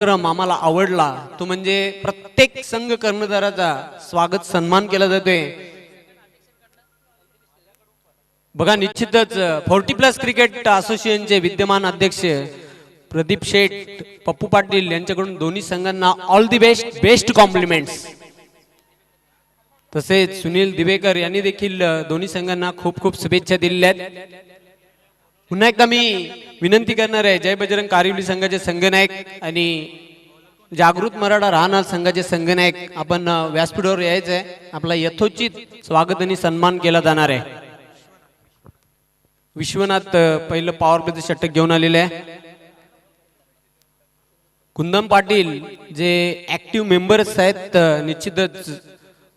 क्रम आम्हाला आवडला तो म्हणजे प्रत्येक संघ कर्णधाराचा स्वागत सन्मान केला जातोय। बघा निश्चितच 40+ क्रिकेट असोसिएशनचे विद्यमान अध्यक्ष प्रदीप शेठ पप्पू पाटील यांच्याकडून दोन्ही संघांना all the best best compliments. तसेच सुनील दिवेकर यांनी देखील दोन्ही संघांना खूप खूप शुभेच्छा दिल्या आहेत। पुन्हा एकदा मी विनंती करणार आहे जय बजरंग कारिवली संघाचे संघनायक आणि जागृत मराठा राहणार संघाचे संघनायक आपण व्यासपीठावर यायचं आहे, आपला यथोचित स्वागत आणि सन्मान केला जाणार आहे। विश्वनाथ पहिलं पॉवर प्लेचं षटक घेऊन आलेले आहे। कुंदन पाटील जे ऍक्टिव्ह मेंबर्स आहेत निश्चितच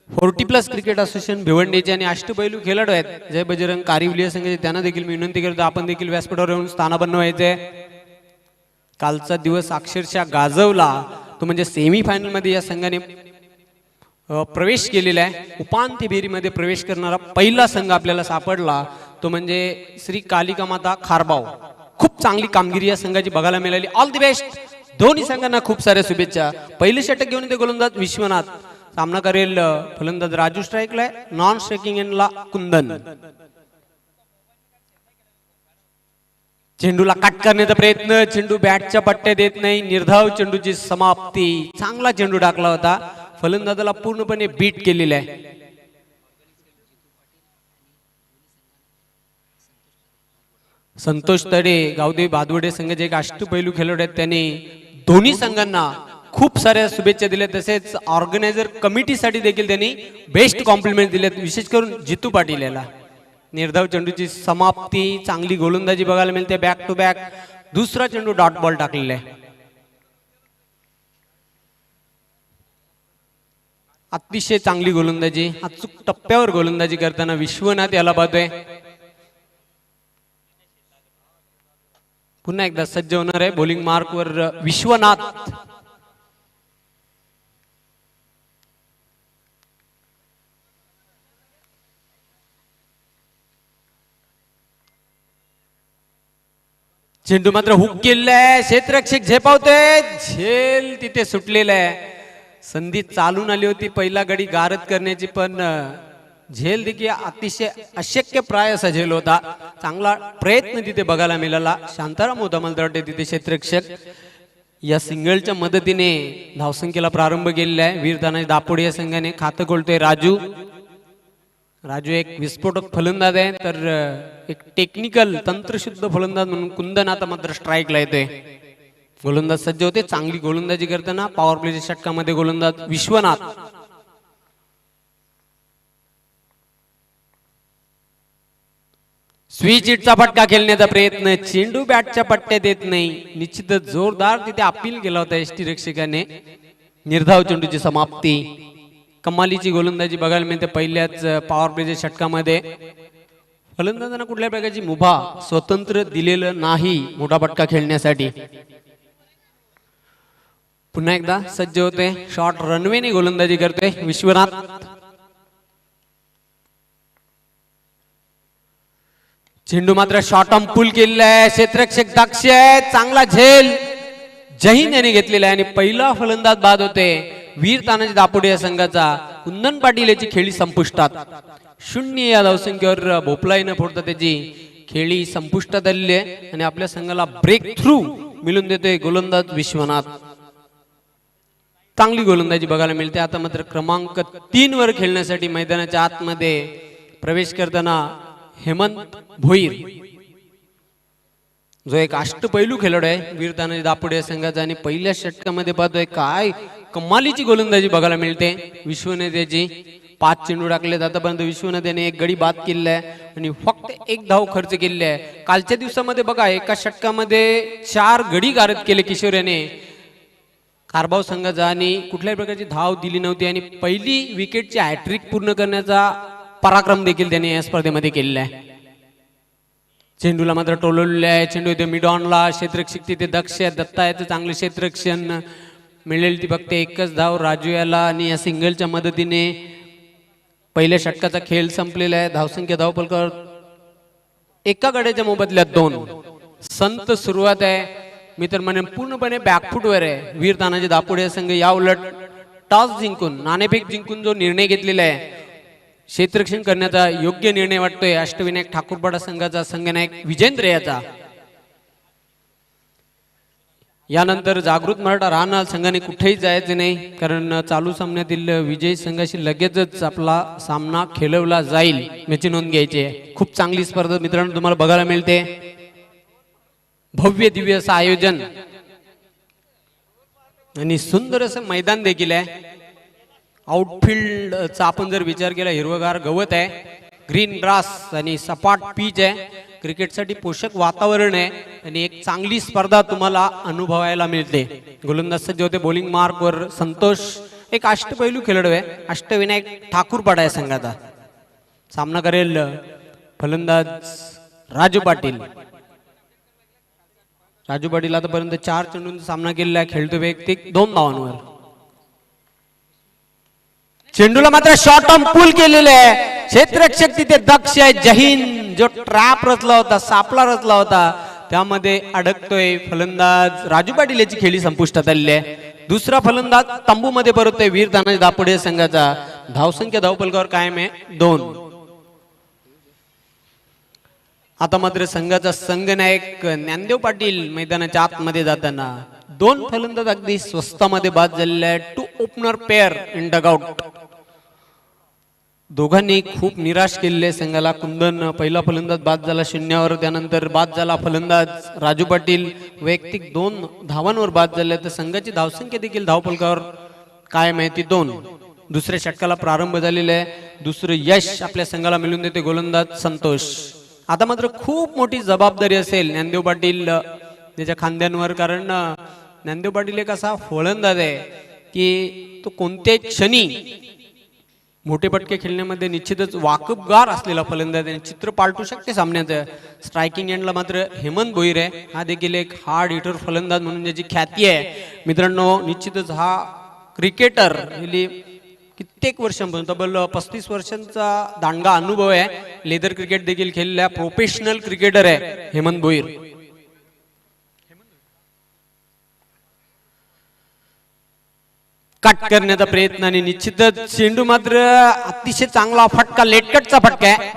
40+ क्रिकेट असोसिएशन भिवंडीचे आणि अष्टपैलू खेळाडू आहेत जय बजरंग कारिवली संघाचे, त्यांना देखील मी विनंती करतो आपण देखील व्यासपीठावर येऊन स्थानापन्न व्हायचे। कालचा दिवस अक्षरशः गाजवला तो म्हणजे सेमीफायनल मध्ये या संघाने प्रवेश केलेला आहे। उपांत्य फेरीमध्ये प्रवेश करणारा पहिला संघ आपल्याला सापडला तो म्हणजे श्री कालिका माता खारबाव। खूप चांगली कामगिरी या संघाची बघायला मिळाली। ऑल दी बेस्ट दोन्ही संघांना खूप साऱ्या शुभेच्छा। पहिले षटक घेऊन ते गोलंदाज विश्वनाथ, सामना करेल फलंदाज राजू स्ट्राईकला, नॉन स्ट्रायकिंग एंडला कुंदन। चेंडूला कट करण्याचा प्रयत्न, चेंडू बॅटच्या पट्ट्यात येत नाही, निर्धाव चेंडूची समाप्ती। चांगला चेंडू टाकला होता, फलंदाजाला पूर्णपणे बीट केलेला आहे। संतोष तडे गावदेवी भादवडे संघाचे एक अष्टपैलू खेळाडू आहेत, त्यांनी दोन्ही संघांना खूप साऱ्या शुभेच्छा दिल्या। तसेच ऑर्गनायझर कमिटीसाठी देखील त्यांनी बेस्ट कॉम्प्लिमेंट दिलेत, विशेष करून जितू पाटील याला। निर्धाव चेंडूची समाप्ती, चांगली गोलंदाजी बघायला मिळते, बॅक टू बॅक दुसरा चेंडू डॉट बॉल टाकलेला आहे। अतिशय चांगली गोलंदाजी, अचूक टप्प्यावर गोलंदाजी करताना विश्वनाथ याला पाहतोय। पुन्हा एकदा सज्ज होणार आहे बॉलिंग मार्क वर विश्वनाथ। चेंडू मात्र हुक केलेला आहे, क्षेत्ररक्षक झेपावतोय, झेल तिथे सुटलेला आहे। संधी चालून आली होती पहिला गडी गारद करण्याची, पण झेल देखील अतिशय अशक्य प्राय असा झेल होता। चांगला प्रयत्न तिथे बघायला मिळाला, शांताराम होता मला वाटते तिथे क्षेत्ररक्षक। या सिंगलच्या मदतीने धावसंख्येला प्रारंभ केलेला आहे वीर तानाजी दापोडे या संघाने। खातं खोलतोय राजू। राजू एक विस्फोटक फलंदाज आहे, तर एक टेक्निकल तंत्रशुद्ध फलंदाज म्हणून कुंदन आता मात्र स्ट्राईकला येतोय। गोलंदाज सज्ज होते, चांगली गोलंदाजी करताना पॉवर प्लेच्या षटकामध्ये गोलंदाज विश्वनाथ। स्विच हिटचा फटका खेळण्याचा प्रयत्न, चेंडू बॅटच्या पट्ट्यात येत नाही, निश्चितच जोरदार तिथे अपील केला होता एसटी रक्षकाने। निर्धाव चेंडूची समाप्ती, कमालीची गोलंदाजी बघायला मिळते पहिल्याच पॉवर प्लेच्या षटकामध्ये। फलंदाजांना कुठल्या प्रकारची मुभा स्वतंत्र दिलेलं नाही मोठा फटका खेळण्यासाठी। पुन्हा एकदा सज्ज होते, शॉर्ट रनवेने गोलंदाजी करतोय विश्वनाथ। चेंडू मात्र शॉर्ट आर्म पुल केलेला आहे, क्षेत्ररक्षक दक्ष आहे, चांगला झेल जहीन याने घेतलेला आहे आणि पहिला फलंदाज बाद होते वीर तानाजी दापोडे या संघाचा। कुंदन पाटील याची खेळी संपुष्टात, 0 या धावसंख्येवर भोपळाईनं फोडता त्याची खेळी संपुष्टात आलेली आहे आणि आपल्या संघाला ब्रेक थ्रू मिळून देतोय गोलंदाज विश्वनाथ। चांगली गोलंदाजी बघायला मिळते। आता मात्र क्रमांक 3 वर खेळण्यासाठी मैदानाच्या आतमध्ये प्रवेश करताना हेमंत भोईर, जो एक अष्टपैलू खेळाडू आहे वीर तानाजी दापोडे या संघाचा, आणि पहिल्या षटकामध्ये पाहतोय काय कमालीची गोलंदाजी बघायला मिळते विश्वनाथ याची। 5 चेंडू टाकले, आतापर्यंत विश्वनाथ याने एक गडी बाद केलेला आहे आणि फक्त 1 धाव खर्च केलेली आहे। कालच्या दिवसामध्ये बघा एका षटकामध्ये 4 गडी गारद केले किशोर याने कारभाव संघाचा, आणि कुठल्याही प्रकारची धाव दिली नव्हती आणि पहिली विकेटची हॅट्रिक पूर्ण करण्याचा पराक्रम देखील त्याने या स्पर्धेमध्ये केलेला आहे। चेंडूला मात्र टोलवलेला आहे, चेंडू इथे मिड ऑनला, क्षेत्ररक्षक तिथे दक्ष दत्ता आहे, चांगले क्षेत्ररक्षण मिळेल ती फक्त 1च धाव राजू याला, आणि या सिंगलच्या मदतीने पहिल्या षटकाचा खेळ संपलेला आहे। धावसंख्या धावफलकावर एका गड्याच्या मोबदल्यात 2। संत सुरुवात आहे मी तर म्हणेन पूर्णपणे बॅकफुटवर आहे वीर तानाजी दापुडे संघ. या उलट टॉस जिंकून नाणेफेक जिंकून जो निर्णय घेतलेला आहे क्षेत्ररक्षण करण्याचा योग्य निर्णय वाटतोय अष्टविनायक ठाकूरपाडा संघाचा संघनायक विजेंद्र याचा. यानंतर जागृत मराठा राहणार संघाने कुठेही जायचे नाही, कारण चालू सामन्यातील विजयी संघाशी लगेचच आपला सामना खेळवला जाईल याची नोंद घ्यायची आहे. खूप चांगली स्पर्धा मित्रांनो तुम्हाला बघायला मिळते. भव्य दिव्य असं आयोजन आणि सुंदर असं मैदान देखील आहे. आउटफील्डचा आपण जर विचार केला हिरवगार गवत आहे, ग्रीन ग्रास आणि सपाट पिच आहे. क्रिकेटसाठी पोषक वातावरण आहे आणि एक चांगली स्पर्धा तुम्हाला अनुभवायला मिळते. गोलंदाज सज्ज होते. बॉलिंग मार्कवर संतोष एक अष्टपैलू खेळाडू आहे. अष्टविनायक ठाकूरपाडा या संघाचा सामना करेल फलंदाज राजू पाटील. राजू पाटील आतापर्यंत 4 चेंडूंचा सामना केलेला आहे, खेळतो वैयक्तिक 2 धावांवर. चेंडूला मात्र शॉर्ट ऑन पुल केलेले आहे. क्षेत्ररक्षक तिथे दक्ष आहे. जहीन जो ट्रॅप रचला होता, सापला रचला होता, त्यामध्ये अडकतोय फलंदाज राजू पाटील. याची खेळी संपुष्टात आलेली आहे. दुसरा फलंदाज तंबू मध्ये परततोय वीर तानाजी दापुडे संघाचा. धावसंख्या धावपलकावर कायम आहे 2. आता मात्र संघाचा संघनायक ज्ञानदेव पाटील मैदानाच्या आतमध्ये जाताना 2 फलंदाज अगदी स्वस्तामध्ये बाद झालेले आहेत. 2 ओपनर पेअर इन डगआउट. दोघांनी खूप निराश केलेले संघाला. कुंदन पहिला फलंदाज बाद झाला 0वर, त्यानंतर बाद झाला फलंदाज राजू पाटील वैयक्तिक 2 धावांवर बाद झाले. तर संघाची धावसंख्या देखील धावपलकावर काय माहिती 2. दुसऱ्या षटकाला प्रारंभ झालेला आहे. दुसरं यश आपल्या संघाला मिळून देते गोलंदाज संतोष. आता मात्र खूप मोठी जबाबदारी असेल ज्ञानदेव पाटील त्याच्या खांद्यांवर, कारण ज्ञानदेव पाटील एक असा फलंदाज आहे की तो कोणत्याही क्षणी मोठे पटके खेळण्यामध्ये निश्चितच वाकबगार असलेला फलंदाज आहे. चित्र पालटू शकते सामन्याचं. स्ट्रायकिंग एंडला मात्र हेमंत भोईर आहे. हा देखील एक हार्ड हिटर फलंदाज म्हणून ज्याची ख्याती आहे मित्रांनो. निश्चितच हा क्रिकेटर कित्येक वर्षांपासून तब्बल 35 वर्षांचा दांडगा अनुभव आहे. लेदर क्रिकेट देखील खेळलेला प्रोफेशनल क्रिकेटर आहे हेमंत भोईर. कट करण्याचा प्रयत्न आणि निश्चितच चेंडू मात्र अतिशय चांगला फटका, लेटकटचा फटका आहे.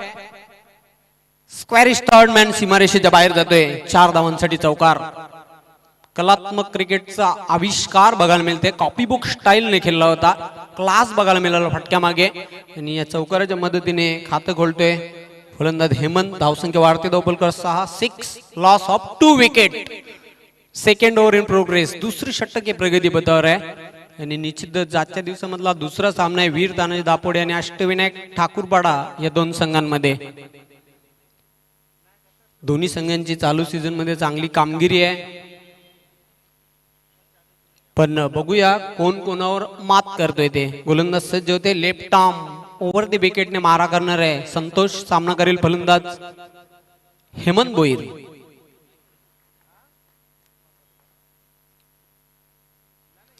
स्क्वॅरिश थर्ड मॅन सीमारेषेच्या बाहेर जातोय. 4 धावांसाठी चौकार. कलात्मक क्रिकेटचा आविष्कार बघायला मिळते. कॉपीबुक स्टाईलने खेळला होता. क्लास बघायला मिळाला फटक्या मागे आणि या चौकाराच्या मदतीने खातं खोलतोय फलंदाज हेमंत. धावसंख्या वाढते. धावपलकर 6. 6 loss of 2 wicket. Second over in progress. दुसरी षटक प्रगती पथावर आहे आणि निश्चितच आजच्या दिवसामधला दुसरा सामना आहे वीर तानाजी दापोडे आणि अष्टविनायक ठाकूरपाडा या 2 संघांमध्ये. दोन्ही संघांची चालू सीझन मध्ये चांगली कामगिरी आहे, पण बघूया कोण कोणावर मात करतोय ते. गोलंदाज सज्ज होते. लेफ्ट आर्म ओव्हर द विकेटने मारा करणार आहे संतोष. सामना करेल फलंदाज हेमंत भोईर.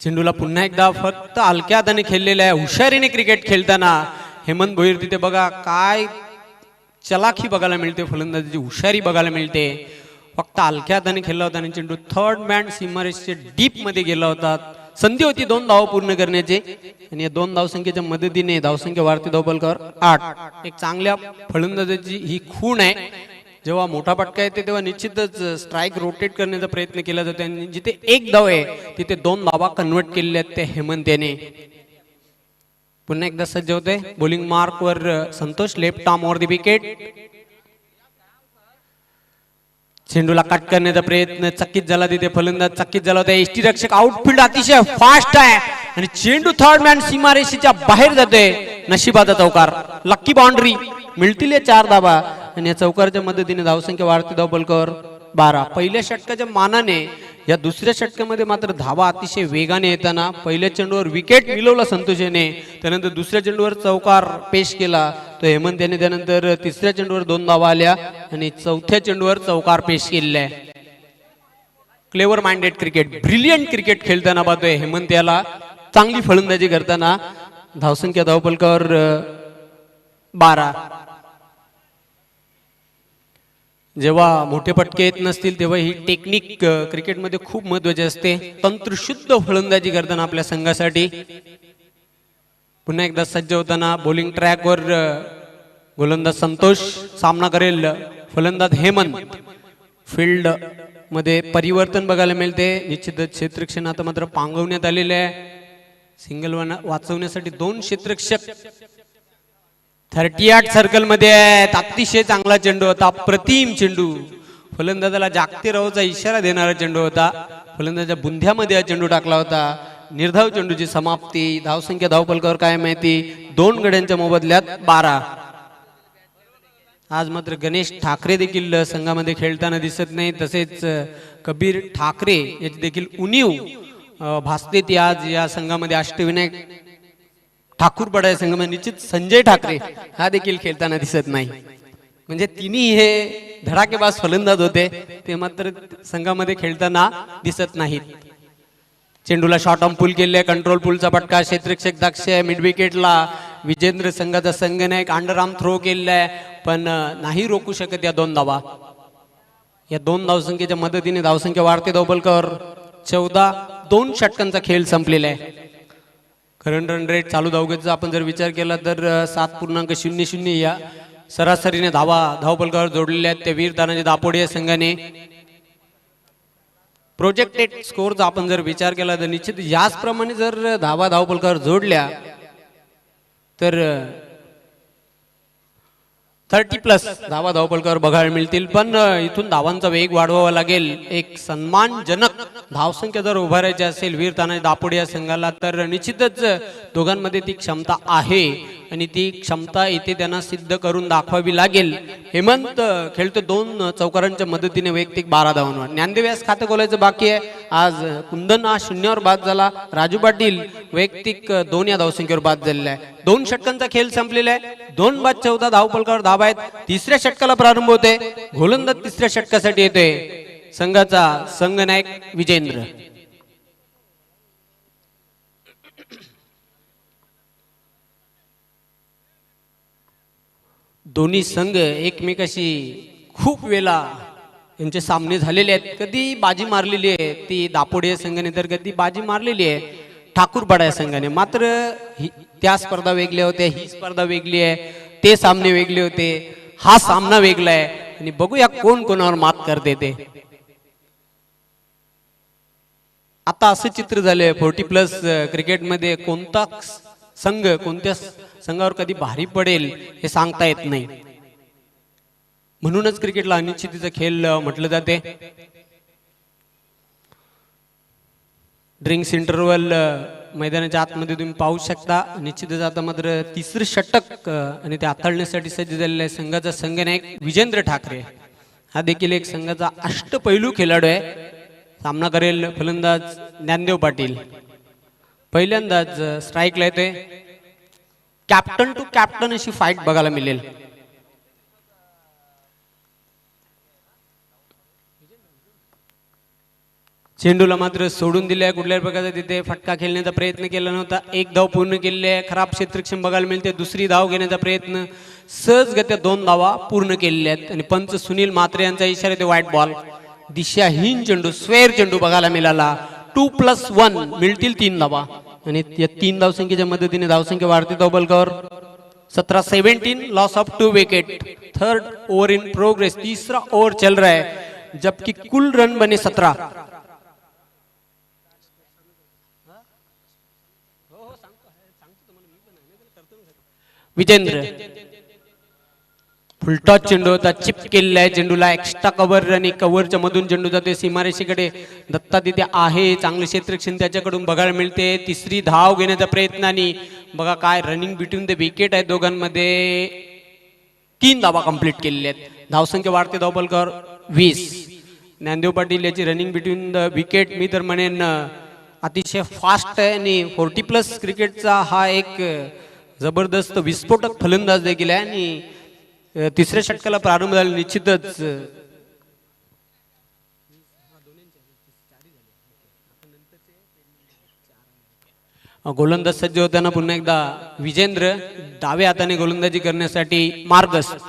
चेंडूला पुन्हा एकदा फक्त हलक्या हाताने खेळलेला आहे. हुशारीने क्रिकेट खेळताना हेमंत भोईर तिथे बघा काय चलाखी बघायला मिळते, फलंदाजीची हुशारी बघायला मिळते. फक्त हलक्या हाताने खेळला होता आणि चेंडू थर्ड मॅन सीमारेषेच्या डीप मध्ये गेला होता. संधी होती 2 धावा पूर्ण करण्याची आणि या 2 धावसंख्येच्या मदतीने धावसंख्या वाढते. धावपलकावर 8. एक चांगल्या फलंदाजाची ही खूण आहे. जेव्हा मोठा फटका येते तेव्हा निश्चितच स्ट्राईक रोटेट करण्याचा प्रयत्न केला जातो आणि जिथे 1 धाव आहे तिथे 2 धावा कन्वर्ट केलेल्या आहेत ते हेमंत याने. पुन्हा एकदा सज्ज होते. बॉलिंग मार्क वर Santosh. Left arm over the wicket. चेंडूला कट करण्याचा प्रयत्न चकित झाला तिथे फलंदाज. चकित झाला होता. एसटी रक्षक. आउटफील्ड अतिशय फास्ट आहे आणि चेंडू थर्ड मॅन सीमारेषेच्या बाहेर जातोय. नशिबाचा चौकार. Lucky boundary. मिळतील 4 धावा आणि या चौकारच्या मदतीने धावसंख्या वाढते. धावपलकावर 12. पहिल्या षटकाच्या मानाने या दुसऱ्या षटकामध्ये मात्र धावा अतिशय वेगाने येताना पहिल्या चेंडूवर विकेट मिळवला संतोष याने. त्यानंतर दुसऱ्या चेंडूवर चौकार पेश केला तो हेमंत याने. त्यानंतर तिसऱ्या चेंडूवर 2 धावा आल्या आणि चौथ्या चेंडूवर चौकार पेश केलेला आहे. Clever minded cricket, brilliant cricket खेळताना पाहतोय हेमंत याला. चांगली फलंदाजी करताना. धावसंख्या धावपलकावर 12. जेव्हा मोठे फटके येत नसतील तेव्हा ही टेक्निक क्रिकेटमध्ये खूप महत्त्वाची असते. तंत्रशुद्ध फलंदाजी करताना आपल्या संघासाठी पुन्हा एकदा सज्ज होताना बॉलिंग ट्रॅकवर गोलंदाज संतोष सामना करेल फलंदाज हेमंत. फील्ड मध्ये परिवर्तन बघायला मिळते. निश्चितच क्षेत्ररक्षण आता मात्र पांगवण्यात आलेले आहे. सिंगल वाचवण्यासाठी 2 क्षेत्ररक्षक 38 सर्कल मध्ये आहेत. अतिशय चांगला चेंडू होता, अप्रतिम चेंडू. फलंदाजाला जागते राहूचा इशारा देणारा चेंडू होता. फलंदाजाच्या बुंध्यामध्ये हा चेंडू टाकला होता. निर्धाव चेंडूची समाप्ती. धावसंख्या धावफलकावर काय माहिती 2 गड्यांच्या मोबदल्यात 12. आज मात्र गणेश ठाकरे देखील संघामध्ये खेळताना दिसत नाही. तसेच कबीर ठाकरे याची देखील उणीव भासते ती आज या संघामध्ये. अष्टविनायक ठाकूरपाडा या संघामध्ये निश्चित संजय ठाकरे हा देखील खेळताना दिसत नाही. म्हणजे तिन्ही हे धडाकेबाज फलंदाज होते, ते मात्र संघामध्ये खेळताना दिसत नाहीत. चेंडूला शॉर्ट ऑन पुल केले, कंट्रोल पुलचा फटका. क्षेत्ररक्षक दक्ष आहे. मिड विकेटला विजेंद्र संघाचा संघनायक अंडरआर्म थ्रो केलाय, पण नाही रोखू शकत या 2 धावा. या 2 धावसंख्येच्या मदतीने धावसंख्या वाढते धावफलकावर 14. 2 षटकांचा खेळ संपलेला आहे. करंट रन रेट चालू धावगतीचा आपण जर विचार केला तर 7.00 या सरासरीने धावा धावफलकावर जोडलेल्या आहेत. त्या वीर तानाजी दापोडे या संघाने. प्रोजेक्टेड स्कोरचा आपण जर विचार केला तर निश्चित याचप्रमाणे जर धावा धावफलकावर जोडल्या तर 30+ धावा धावफलकावर बघायला मिळतील. पण इथून धावांचा वेग वाढवावा लागेल. एक सन्मानजनक धावसंख्या जर उभारायची असेल वीर तानाजी दापोडे या संघाला तर निश्चितच दोघांमध्ये ती क्षमता आहे आणि ती क्षमता इथे त्यांना सिद्ध करून दाखवावी लागेल. हेमंत खेळतो 2 चौकारांच्या मदतीने वैयक्तिक 12 धावांवर. ज्ञानदेव यास खातं खोलायचं बाकी आहे. आज कुंदन हा 0वर बाद झाला. राजू पाटील वैयक्तिक 2 या धावसंख्येवर बाद झालेला आहे. 2 षटकांचा खेळ संपलेला आहे. 2 बाद 14 धावफलकावर धावा आहेत. 3ऱ्या षटकाला प्रारंभ होते. गोलंदाज 3ऱ्या षटकासाठी येतोय संघाचा संघनायक विजेंद्र. दोन्ही संघ एकमेकाशी खूप वेळा यांचे सामने झालेले आहेत. कधी बाजी मारलेली आहे ती दापोडे संघाने तर कधी बाजी मारलेली आहे ठाकूरपाडा या संघाने. मात्र त्या स्पर्धा वेगळ्या होत्या, ही स्पर्धा वेगळी आहे. ते सामने वेगळे होते, हा सामना वेगळा आहे. आणि बघूया कोण कोणावर मात करते ते. आता असं चित्र झालंय 40+ क्रिकेटमध्ये कोणता संघ कोणत्या संघावर कधी भारी पडेल हे सांगता येत नाही. म्हणूनच क्रिकेटला अनिश्चितीचा खेळ म्हटलं जाते. ड्रिंक्स इंटरवल मैदानाच्या आतमध्ये तुम्ही पाहू शकता. निश्चितच आता मात्र 3रं षटक आणि ते हाताळण्यासाठी सज्ज झालेला आहे संघाचा संघनायक विजेंद्र ठाकरे. हा देखील एक संघाचा अष्टपैलू खेळाडू आहे. सामना करेल फलंदाज ज्ञानदेव पाटील. पहिल्यांदाच स्ट्राईकला येते. कॅप्टन टू कॅप्टन अशी फाईट बघायला मिळेल. चेंडूला मात्र सोडून दिले. कुठल्याही प्रकारचा तिथे फटका खेळण्याचा प्रयत्न केला नव्हता. 1 धाव पूर्ण केलेली आहे. खराब क्षेत्ररक्षण बघायला मिळते. 2री धाव घेण्याचा प्रयत्न सहजगत्या 2 धावा पूर्ण केलेल्या आहेत. आणि पंच सुनील म्हात्रे यांचा इशारा ते व्हाईट बॉल. दिशाहीन चेंडू स्क्वेअर चेंडू बघायला मिळाला. 2+1 मिळतील 3 धावा आणि या 3 धावसंख्येच्या मदतीने धावसंख्या वाढते धावफलकावर 17-17. Loss of 2 wicket. 3rd over in progress. 3रा ओवर चल रहा है जबकि कुल रन बने 17. विजेंद्र फुलटॉस चेंडू होता. चिप केलेला आहे चेंडूला. एक्स्ट्रा कव्हर आणि कव्हरच्या मधून चेंडू जाते सीमारेषेकडे. दत्ता तिथे आहे. चांगले क्षेत्ररक्षण त्याच्याकडून बघायला मिळते. 3री धाव घेण्याचा प्रयत्न आणि बघा काय रनिंग बिटवीन द विकेट आहे दोघांमध्ये. 3 धावा कंप्लीट केलेल्या आहेत. धावसंख्या वाढते धावफलकावर 20. ज्ञानदेव पाटील याची रनिंग बिटवीन द विकेट मी तर म्हणेन अतिशय फास्ट आहे आणि 40+ क्रिकेटचा हा एक जबरदस्त विस्फोटक फलंदाज देखील आहे. आणि 3ऱ्या षटकाला प्रारंभ झाला. निश्चितच गोलंदाज सज्ज होताना पुन्हा एकदा विजेंद्र डाव्या हाताने गोलंदाजी करण्यासाठी मार्गस्थ.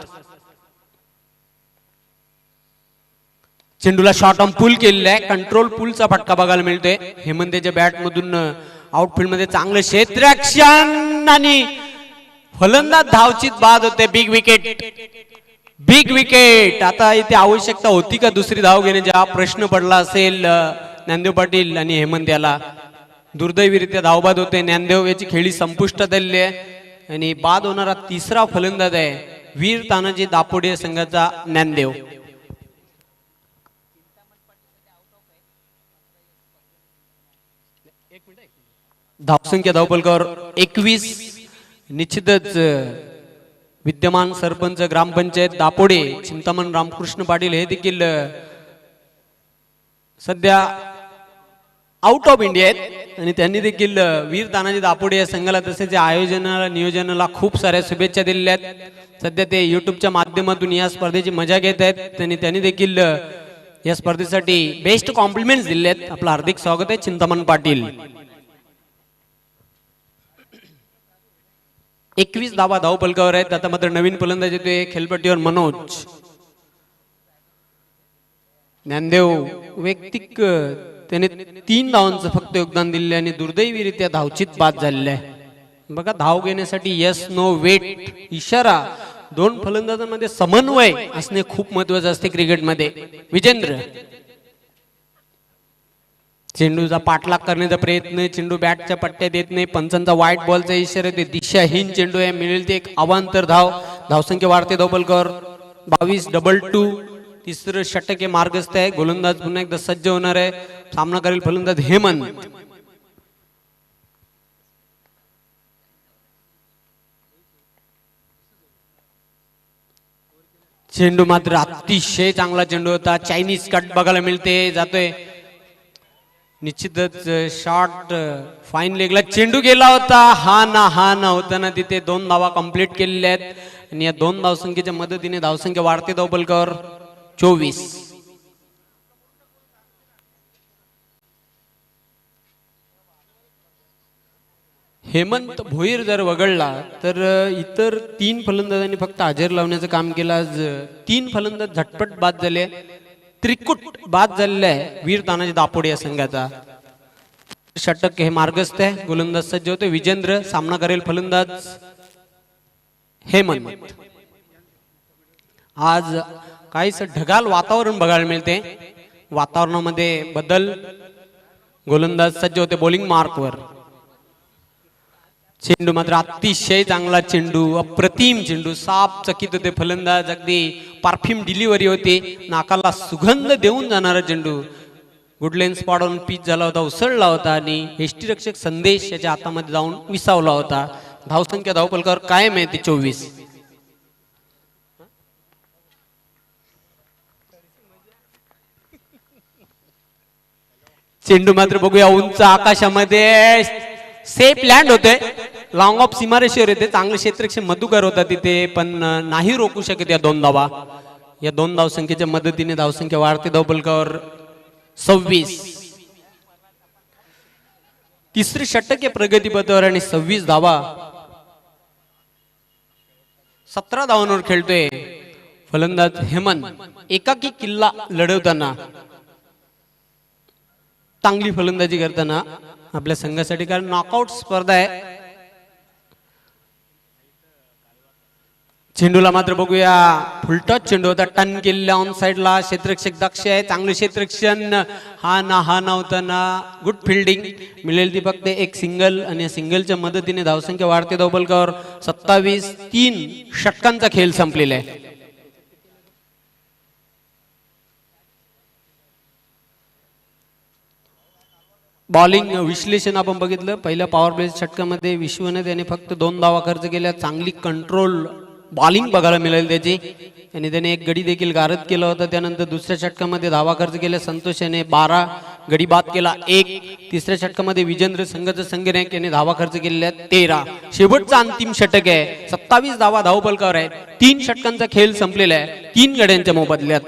चेंडूला शॉर्ट ऑन पुल केलेला आहे, कंट्रोल पुलचा फटका बघायला मिळतोय. हेमंतच्या बॅट मधून आउटफील्ड मध्ये चांगलं क्षेत्ररक्षण आणि फलंदाज धावचीत बाद होते. Big wicket, big wicket. आता इथे आवश्यकता होती का दुसरी धाव घेण्याची हा प्रश्न पडला असेल ज्ञानदेव पाटील आणि हेमंत याला. दुर्दैवीरित्या धावबाद होते. ज्ञानदेव याची खेळी संपुष्टात आलेली आहे आणि बाद होणारा तिसरा फलंदाज आहे वीर तानाजी दापोडे संघाचा ज्ञानदेव. धावसंख्या धावपलकावर 21. निश्चितच विद्यमान सरपंच ग्रामपंचायत दापोडे चिंतामण रामकृष्ण पाटील हे देखील सध्या आउट ऑफ इंडिया आहेत आणि त्यांनी देखील वीर तानाजी दापोडे या संघाला तसेच आयोजनाला नियोजनाला खूप साऱ्या शुभेच्छा दिलेल्या आहेत. सध्या ते युट्यूबच्या माध्यमातून या स्पर्धेची मजा घेत आहेत आणि त्यांनी देखील या स्पर्धेसाठी बेस्ट कॉम्प्लिमेंट्स दिले आहेत. आपलं हार्दिक स्वागत आहे चिंतामण पाटील. 21 धावा धावपलकावर आहेत. आता मात्र नवीन फलंदाज येतोय खेळपट्टीवर मनोज. ज्ञानदेव वैयक्तिक त्याने 3 धावांचं फक्त योगदान दिले आणि दुर्दैवीरित्या धावचीत बाद झालेला आहे. बघा धाव घेण्यासाठी यस नो वेट इशारा. 2 फलंदाजांमध्ये समन्वय असणे खूप महत्वाचे असते क्रिकेटमध्ये. विजेंद्र चेंडूचा पाठलाग करण्याचा प्रयत्न, चेंडू बॅटच्या पट्ट्यात येत नाही. पंचांचा व्हाईट बॉलचा इशारा ते दिशाहीन चेंडू आहे. मिळेल ते एक अवांतर धाव. धावसंख्या वाढते धावपलकावर 22. डबल 2. तिसरं षटक हे मार्गस्थ आहे. गोलंदाज पुन्हा एकदा सज्ज होणार आहे. सामना करेल फलंदाज हेमंत. चेंडू मात्र अतिशय चांगला चेंडू होता. चायनीज कट बघायला मिळते. जातोय निश्चितच शॉट फाईन लेगला चेंडू गेला होता. हा ना होताना तिथे 2 धावा कंप्लीट केलेल्या आहेत आणि या 2 धावसंख्येच्या मदतीने धावसंख्या वाढते धावपलकावर 24. हेमंत भोईर जर वगळला तर इतर 3 फलंदाजांनी फक्त हजेर लावण्याचं काम केलं. आज 3 फलंदाज झटपट बाद झाले. त्रिकुट बाद झालेला आहे वीर तानाजी दापोडे या संघाचा. षटक हे मार्गस्थ आहे. गोलंदाज सज्ज होते. विजेंद्र सामना करेल फलंदाज हेमंत. आज काहीच ढगाळ वातावरण बघायला मिळते. वातावरणामध्ये बदल. गोलंदाज सज्ज होते बॉलिंग मार्कवर. चेंडू मात्र अतिशय चांगला चेंडू, अप्रतिम चेंडू. साफ चकित होते फलंदाज. अगदी परफ्यूम डिलिव्हरी होती. नाकाला सुगंध देऊन जाणारा चेंडू. गुडलेन स्पॉट ऑन पिच झाला होता, उसळला होता आणि यष्टीरक्षक संदेश याच्या हातामध्ये जाऊन विसावला होता. धावसंख्या धावपलकावर कायम आहे ती 24. चेंडू मात्र बघूया उंच आकाशामध्ये सेफ लँड होते. लॉंग ऑफ सीमारेषेवर येते. चांगलं क्षेत्ररक्षण मधुकर होता तिथे पण नाही रोखू शकत या 2 धावा. या 2 धावसंख्येच्या मदतीने धावसंख्या वाढते धावपलकावर 26. तिसरे षटक हे प्रगतीपथावर आणि 26 धावा. 17 धावांवर खेळतोय फलंदाज हेमंत. एकाकी किल्ला लढवताना चांगली फलंदाजी करताना आपल्या संघासाठी, कारण नॉकआउट स्पर्धा आहे. चेंडूला मात्र बघूया फुलटॉच चेंडू होता. टर्न केलेला ऑन साइडला. क्षेत्ररक्षक दक्ष आहे. चांगले क्षेत्ररक्षण. हा ना होताना गुड फिल्डिंग. मिळेल ती फक्त एक सिंगल आणि सिंगलच्या मदतीने धावसंख्या वाढते धावपलकावर 27. 3 षटकांचा खेळ संपलेला आहे. बॉलिंग विश्लेषण आपण बघितलं. पहिल्या पॉवर प्ले षटकामध्ये विश्वने त्याने फक्त 2 धावा खर्च केल्या. चांगली कंट्रोल बॉलिंग बघायला मिळेल त्याची आणि त्याने एक गडी देखील गारद केला होता. त्यानंतर दुसऱ्या षटकामध्ये धावा खर्च केल्या. संतोष याने 12 गडी बाद केला 1. तिसऱ्या षटकामध्ये विजेंद्र संघाचा संघनायक याने धावा खर्च केलेल्या 13. शेवटचा अंतिम षटक आहे. 27 धावा धावपलकावर आहे. 3 षटकांचा खेळ संपलेला आहे 3 गड्यांच्या मोबदल्यात.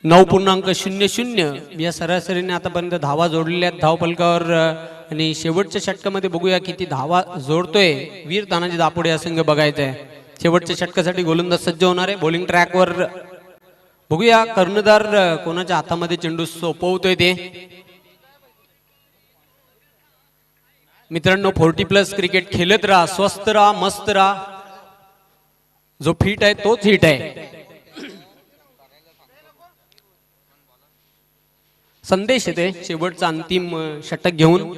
9.00 या सरासरीने आतापर्यंत धावा जोडलेल्या आहेत धावपलकावर आणि शेवटच्या षटकामध्ये बघूया किती धावा जोडतोय वीर तानाजी दापोडे या संघ बघायचा आहे. शेवटच्या षटकासाठी गोलंदाज सज्ज होणार आहे. बॉलिंग ट्रॅकवर बघूया कर्णधार कोणाच्या हातामध्ये चेंडू सोपवतोय ते. मित्रांनो 40+ क्रिकेट खेळत राहा, स्वस्थ राहा, मस्त राहा. जो फिट आहे तोच हिट आहे. संदेश येते शेवटचा अंतिम षटक घेऊन.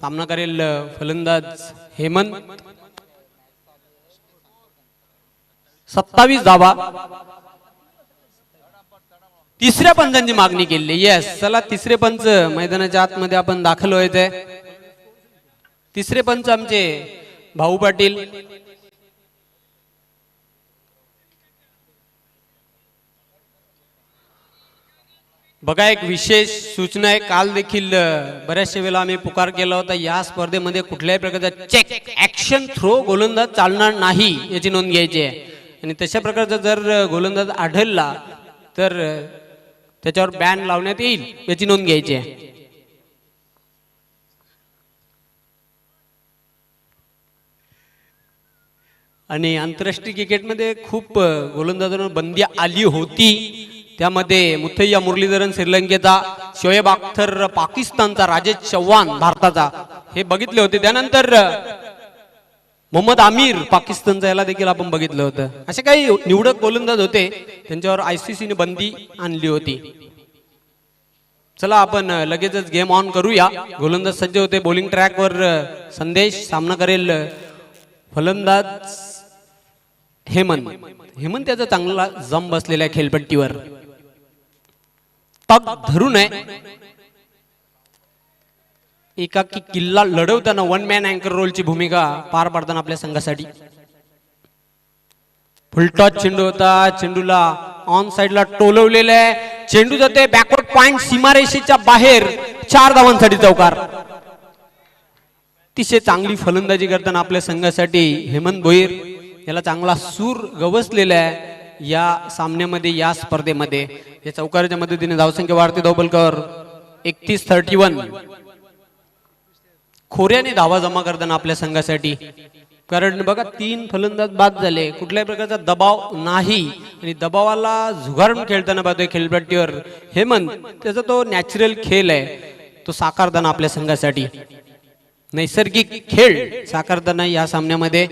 सामना करेल फलंदाज हेमंत. 27 धावा. तिसऱ्या पंचांची मागणी केली. येस, चला तिसरे पंच मैदानाच्या आतमध्ये आपण दाखल व्हायचंय. तिसरे पंच आमचे भाऊ पाटील. बघा एक विशेष सूचना आहे. काल देखील बऱ्याचशा वेळेला आम्ही पुकार केला होता, या स्पर्धेमध्ये कुठल्याही प्रकारचा चेक ऍक्शन थ्रो गोलंदाज चालणार नाही याची नोंद घ्यायची आहे. आणि तशा प्रकारचा जर गोलंदाज आढळला तर त्याच्यावर बॅन लावण्यात येईल याची नोंद घ्यायची आहे. आणि आंतरराष्ट्रीय क्रिकेटमध्ये खूप गोलंदाजांवर बंदी आली होती. त्यामध्ये मुथय्या मुरलीधरन श्रीलंकेचा, शोएब अख्तर पाकिस्तानचा, राजेश चव्हाण भारताचा हे बघितले होते. त्यानंतर मोहम्मद आमिर पाकिस्तानचा, याला देखील आपण बघितलं होतं. असे काही निवडक गोलंदाज होते त्यांच्यावर ICC ने बंदी आणली होती. चला आपण लगेचच गेम ऑन करूया. गोलंदाज सज्ज होते. बॉलिंग ट्रॅकवर संदेश. सामना करेल फलंदाज हेमंत. हेमंत त्याचा चांगला जम बसलेला आहे खेळपट्टीवर. तग धरून आहे. एकाकी किल्ला लढवताना वन मॅन अँकर रोलची भूमिका पार पाडताना आपल्या संघासाठी. फुलटॉस चेंडू होता. चेंडूला ऑन साइडला टोलवलेला आहे. चेंडू जाते बॅकवर्ड पॉइंट सीमारेषेच्या बाहेर. 4 धावांसाठी चौकार. अतिशय चांगली फलंदाजी करताना आपल्या संघासाठी हेमंत भोईर याला चांगला सूर गवसलेला आहे या सामन्यामध्ये, या स्पर्धेमध्ये. या चौकाराच्या मदतीने धावसंख्या वाढते. धावबलकर 31-31. खोऱ्याने धावा जमा करताना आपल्या संघासाठी. कारण बघा 3 फलंदाज बाद झाले. कुठल्याही प्रकारचा दबाव नाही आणि दबावाला झुगारून खेळताना पाहतोय खेळपट्टीवर हेमंत. त्याचा तो नॅचरल खेळ आहे तो साकारताना आपल्या संघासाठी. नैसर्गिक खेळ साकारताना या सामन्यामध्ये.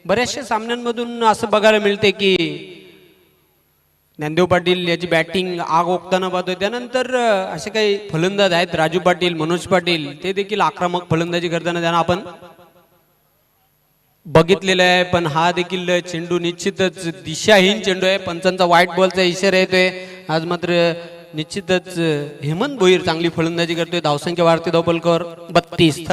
बऱ्याचशा सामन्यांमधून असं बघायला मिळते की ज्ञानदेव पाटील याची बॅटिंग आग ओकताना पाहतोय. त्यानंतर असे काही फलंदाज आहेत राजू पाटील, मनोज पाटील, ते देखील आक्रमक फलंदाजी करताना त्यांना आपण बघितलेलं आहे. पण हा देखील चेंडू निश्चितच दिशाहीन चेंडू आहे. पंचांचा व्हाईट बॉलचा इशारा येतोय. आज मात्र निश्चितच हेमंत भोईर चांगली फलंदाजी करतोय. धावसंख्या वाढते. धावबलकर 32.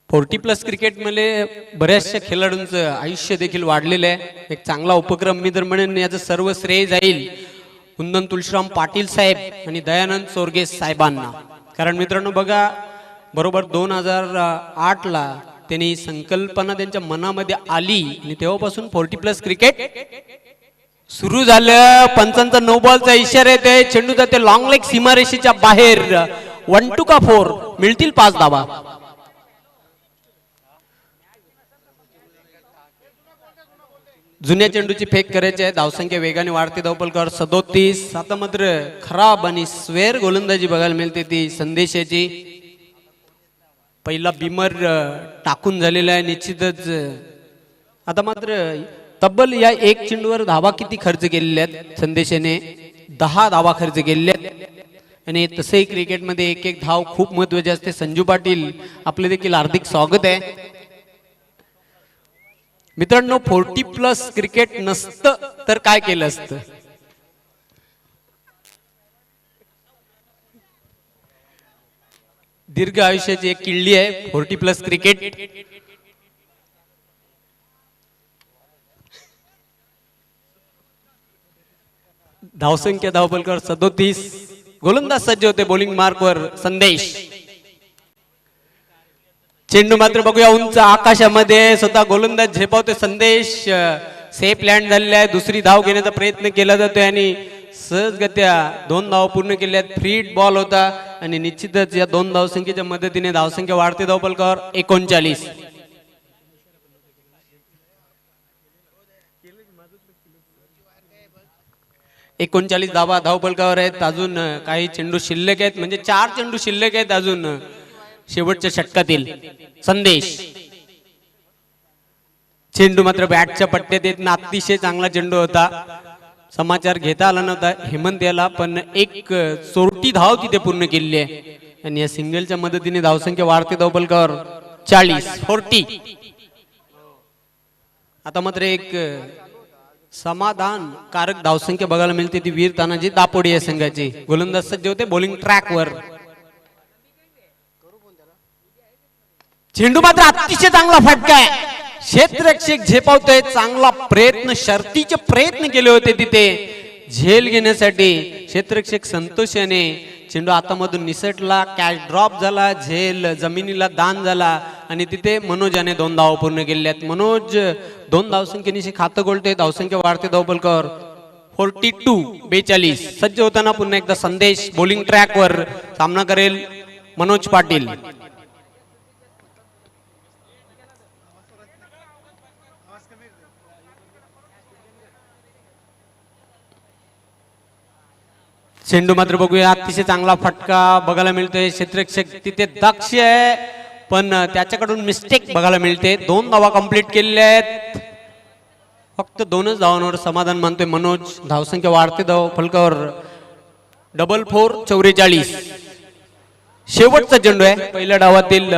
40+ क्रिकेट मध्ये बऱ्याचशा खेळाडूंचं आयुष्य देखील वाढलेलं आहे. एक चांगला उपक्रम मी तर म्हणेन. याचं सर्व श्रेय जाईल कुंदन तुळशीराम पाटील साहेब आणि दयानंद सोरगे साहेबांना. कारण मित्रांनो बघा, बरोबर 2008 ला त्यांनी संकल्पना त्यांच्या मनामध्ये आली आणि तेव्हापासून 40+ क्रिकेट सुरू झालं. पंचांचा नो बॉलचा इशारा येते. चेंडू जाते लॉंग लेग सीमारेषेच्या बाहेर. 1-2 का 4 मिळतील 5 धावा. जुन्या चेंडूची फेक करायची आहे. धावसंख्या वेगाने वाढते. धावपलकर 37. आता मात्र खराब आणि स्वेर गोलंदाजी बघायला मिळते ती संदेशाची. पहिला बिमर टाकून झालेला आहे निश्चितच. आता मात्र तब्बल या 1 चेंडूवर धावा किती खर्च केलेल्या आहेत संदेशाने? 10 धावा खर्च केलेल्या आहेत. आणि तसंही क्रिकेटमध्ये 1-1 धाव खूप महत्वाची असते. संजू पाटील आपले देखील हार्दिक स्वागत आहे. मित्रांनो 40+ क्रिकेट नसतं तर काय केलं असतं? दीर्घ आयुष्याची एक किल्ली आहे 40+ क्रिकेट. धावसंख्या धावपलकर 37. गोलंदाज सज्ज होते. बॉलिंग मार्कवर संदेश. चेंडू मात्र बघूया उंच आकाशामध्ये. स्वतः गोलंदाज झेपावते संदेश. सेफ लँड झालेला आहे. दुसरी धाव घेण्याचा प्रयत्न केला जातोय आणि सहजगत्या 2 धावा पूर्ण केल्यात. फ्री हिट बॉल होता आणि निश्चितच या 2 धावसंख्येच्या मदतीने धावसंख्या वाढते धावफलकावर 39. एकोणचाळीस धावा धावफलकावर आहेत. अजून काही चेंडू शिल्लक आहेत, म्हणजे 4 चेंडू शिल्लक आहेत अजून शेवटच्या षटकातील. संदेश चेंडू मात्र बॅटच्या पट्ट्यात येत ना, अतिशय चांगला चेंडू होता. समाचार घेता आला नव्हता हेमंत याला, पण एक चोरटी धाव तिथे पूर्ण केली आहे आणि या सिंगलच्या मदतीने धावसंख्या वाढते धावफलकावर 40. आता मात्र एक समाधानकारक धावसंख्या बघायला मिळते, ती वीर तानाजी दापोडी या संघाची. गोलंदाज सज्ज होते बॉलिंग ट्रॅकवर. चेंडू मात्र अतिशय चांगला फटका आहे. क्षेत्ररक्षक झेपावतोय. चांगला प्रयत्न, शर्तीचे प्रयत्न केले होते तिथे झेल घेण्यासाठी. क्षेत्ररक्षक संतोष याने चेंडू हातामधून निसटला, कॅच ड्रॉप झाला, झेल जमिनीला दान झाला आणि तिथे मनोज याने 2 धावा पूर्ण केल्यात. मनोज 2 धावसंख्येनिशी खातं गोलते. धावसंख्या वाढते धावफलकावर 42. सज्ज होताना पुन्हा एकदा संदेश बॉलिंग ट्रॅकवर. सामना करेल मनोज पाटील. चेंडू मात्र बघूया, अतिशय चांगला फटका बघायला मिळतोय. क्षेत्ररक्षक तिथे दक्ष आहे, पण त्याच्याकडून मिस्टेक बघायला मिळते. 2 धावा कंप्लीट केलेल्या आहेत. फक्त 2च धावांवर समाधान मानतोय मनोज. धावसंख्या वाढते धाव फलकावर 4 44. शेवटचा चेंडू आहे. पहिल्या डावातील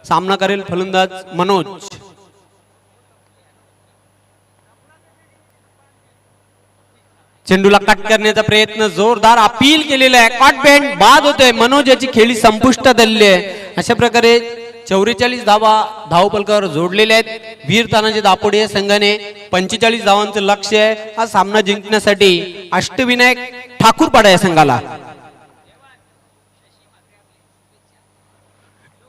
सामना करेल फलंदाज मनोज. चेंडूला कट करण्याचा प्रयत्न, जोरदार अपील केलेला आहे. कॉट बँड बाद होतोय. मनोज याची खेळी संपुष्टात आलेली आहे. अशा प्रकारे 44 धावा धावफलकावर जोडलेल्या आहेत. वीर तानाजी दापोडे या संघाने 45 धावांचं लक्ष्य आहे हा सामना जिंकण्यासाठी. अष्टविनायक ठाकूरपाडा या संघाला.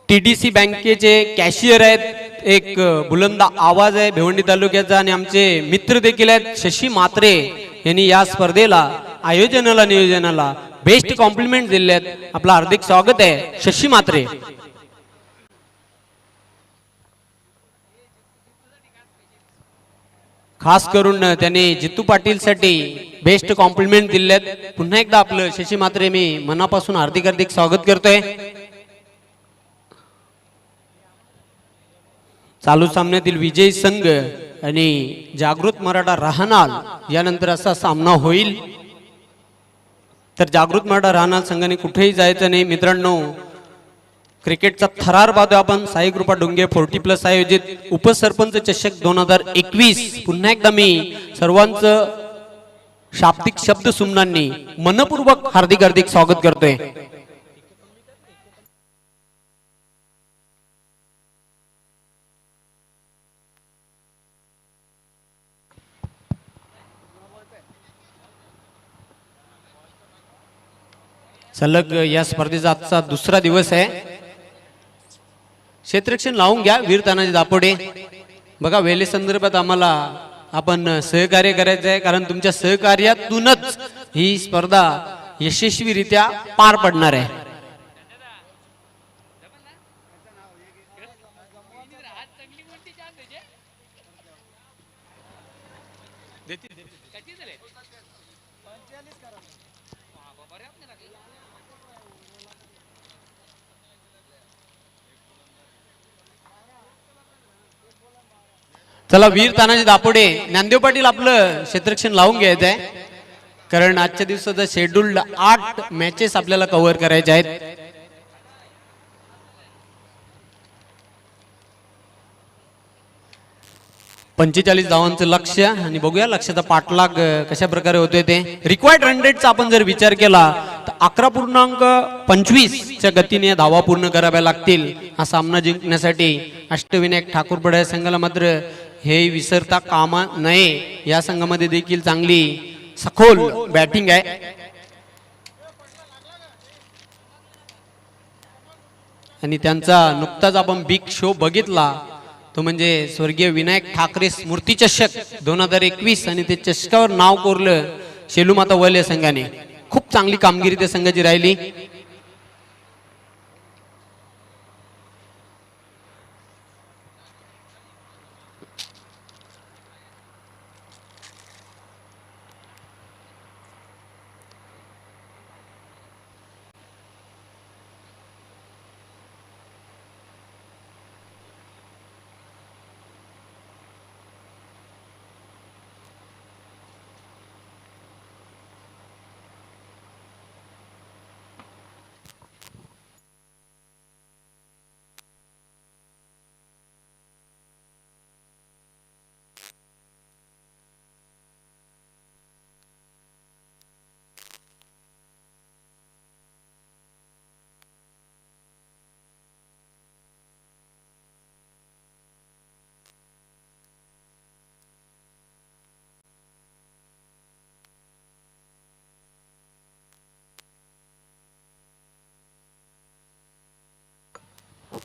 TDC बँकेचे कॅशियर आहेत. एक बुलंद आवाज आहे भिवंडी तालुक्याचा आणि आमचे मित्र देखील आहेत. शशी म्हात्रे यांनी या स्पर्धेला आयोजनाला नियोजनाला बेस्ट कॉम्प्लिमेंट दिले आहेत. आपलं हार्दिक स्वागत आहे शशी म्हात्रे. खास करून त्यांनी जितू पाटील साठी बेस्ट कॉम्प्लिमेंट दिले आहेत. पुन्हा एकदा आपलं शशी म्हात्रे मी मनापासून हार्दिक स्वागत करतोय. चालू सामन्यातील विजयी संघ आणि जागृत मराठा राहनाल यानंतर असा सामना होईल. तर जागृत मराठा राहनाल संघाने कुठेही जायचं नाही मित्रांनो. क्रिकेटचा थरार पाहतोय आपण. साई कृपा डोंगे 40+ आयोजित उपसरपंच चषक 2021. पुन्हा एकदा मी सर्वांचं शाब्दिक शब्द सुमनांनी मनपूर्वक हार्दिक स्वागत करतोय. सलग या स्पर्धेचा आजचा दुसरा दिवस आहे. क्षेत्ररक्षण लावून घ्या वीर तानाजी दापोडे. बघा वेळे संदर्भात आम्हाला आपण सहकार्य करायचं आहे, कारण तुमच्या सहकार्यातूनच ही स्पर्धा यशस्वीरित्या पार पडणार आहे. चला वीर तानाजी दापोडे. ज्ञानदेव पाटील आपलं क्षेत्ररक्षण लावून घ्यायचं आहे, कारण आजच्या दिवसाचा शेड्यूल्ड 8 मॅचेस आपल्याला कव्हर करायच्या आहेत. पंचेचाळीस धावांचं लक्ष्य आणि बघूया लक्ष्याचा पाठलाग कशा प्रकारे होतोय ते. रिक्वायर्ड रन रेटचा आपण जर विचार केला तर 11.25 च्या गतीने धावा पूर्ण कराव्या लागतील हा सामना जिंकण्यासाठी. अष्टविनायक ठाकूरपाडा संघाला मात्र हे विसरता कामा नये. या संघामध्ये देखील चांगली सखोल बॅटिंग आहे. आणि त्यांचा नुकताच आपण बिग शो बघितला तो म्हणजे स्वर्गीय विनायक ठाकरे स्मृती चषक 2021 आणि ते चषकावर नाव कोरलं शेलू माता वल या संघाने खूप चांगली कामगिरी त्या संघाची राहिली.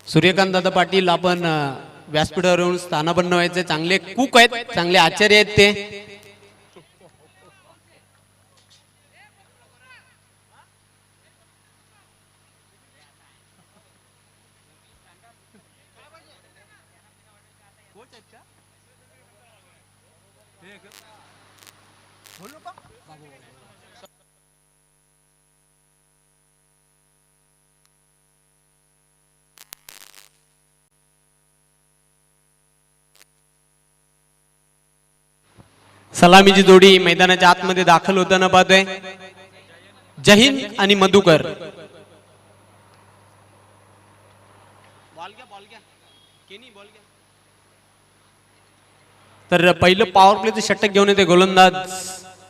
सूर्यकांत दादा पाटील आपण व्यासपीठावर येऊन स्थानापन्न व्हायचे. चांगले कुक आहेत, चांगले आचार्य आहेत ते. सलामीची जोडी मैदानाच्या आतमध्ये दाखल होताना पाहतोय. जहीन आणि मधुकर. तर पहिलं पॉवर प्लेचं षटक घेऊन येते गोलंदाज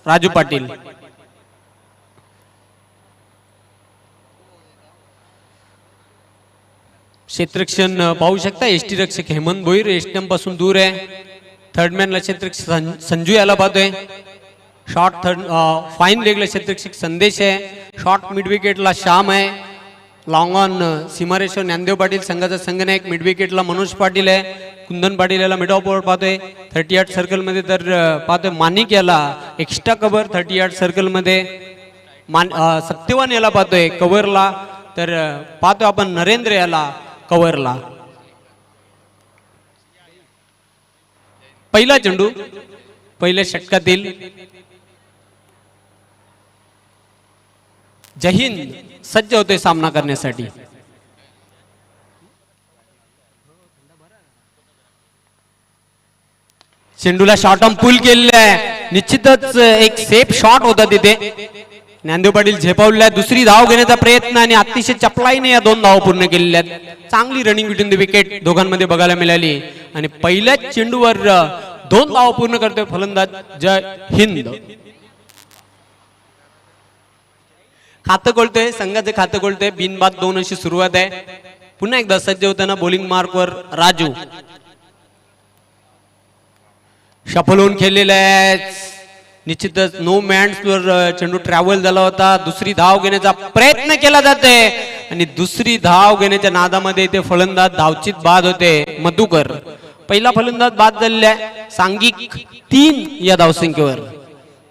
राजू पाटील. क्षेत्ररक्षण पाहू शकता. एसटी रक्षक हेमंत भोईर एसटीएम पासून दूर आहे. थर्डमॅनला क्षेत्ररक्षक संजू याला पाहतोय. शॉर्ट थर्ड फाईन लेगला क्षेत्ररक्षक संदेश आहे. शॉर्ट मिड विकेटला श्याम आहे. लॉंग ऑन सीमारेश्वर ज्ञानदेव पाटील संघाचा संघनायक. मिड विकेटला मनोज पाटील आहे. कुंदन पाटील याला मिड ऑफ ओव्हर पाहतोय. 38 सर्कल मध्ये तर पाहतोय मानिक याला एक्स्ट्रा कव्हर 38 सर्कल मध्ये. सत्यवान याला पाहतोय कव्हरला. तर पाहतोय आपण नरेंद्र याला कव्हरला. पहिला चेंडू पहिल्या षटकातील. जहीन सज्ज होते सामना करण्यासाठी. चेंडूला शॉर्ट ऑन पुल केलेला आहे. निश्चितच एक सेफ शॉट होता तिथे. ज्ञानदेव पाटील झेपावलेला. दुसरी धाव घेण्याचा प्रयत्न आणि अतिशय चपलाईने या 2 धावा पूर्ण केलेल्या आहेत. चांगली रनिंग बिटवीन द विकेट दोघांमध्ये बघायला मिळाली. आणि पहिल्याच चेंडूवर 2 धावा पूर्ण करतोय फलंदाज जय हिंद. खातं कोलतोय संघाचे खातं कोलतोय. बिनबाद 2 अशी सुरुवात आहे. पुन्हा एकदा सज्ज होताना बॉलिंग मार्कवर राजू. शफल होऊन खेळलेला आहे. निश्चितच नो मॅन्स वर चेंडू ट्रॅव्हल झाला होता. दुसरी धाव घेण्याचा प्रयत्न केला जाते आणि दुसरी धाव घेण्याच्या नादामध्ये ते फलंदाज धावचित बाद होते. मधुकर पहिला फलंदाज बाद झालेला आहे सांघिक 3 या धावसंख्येवर.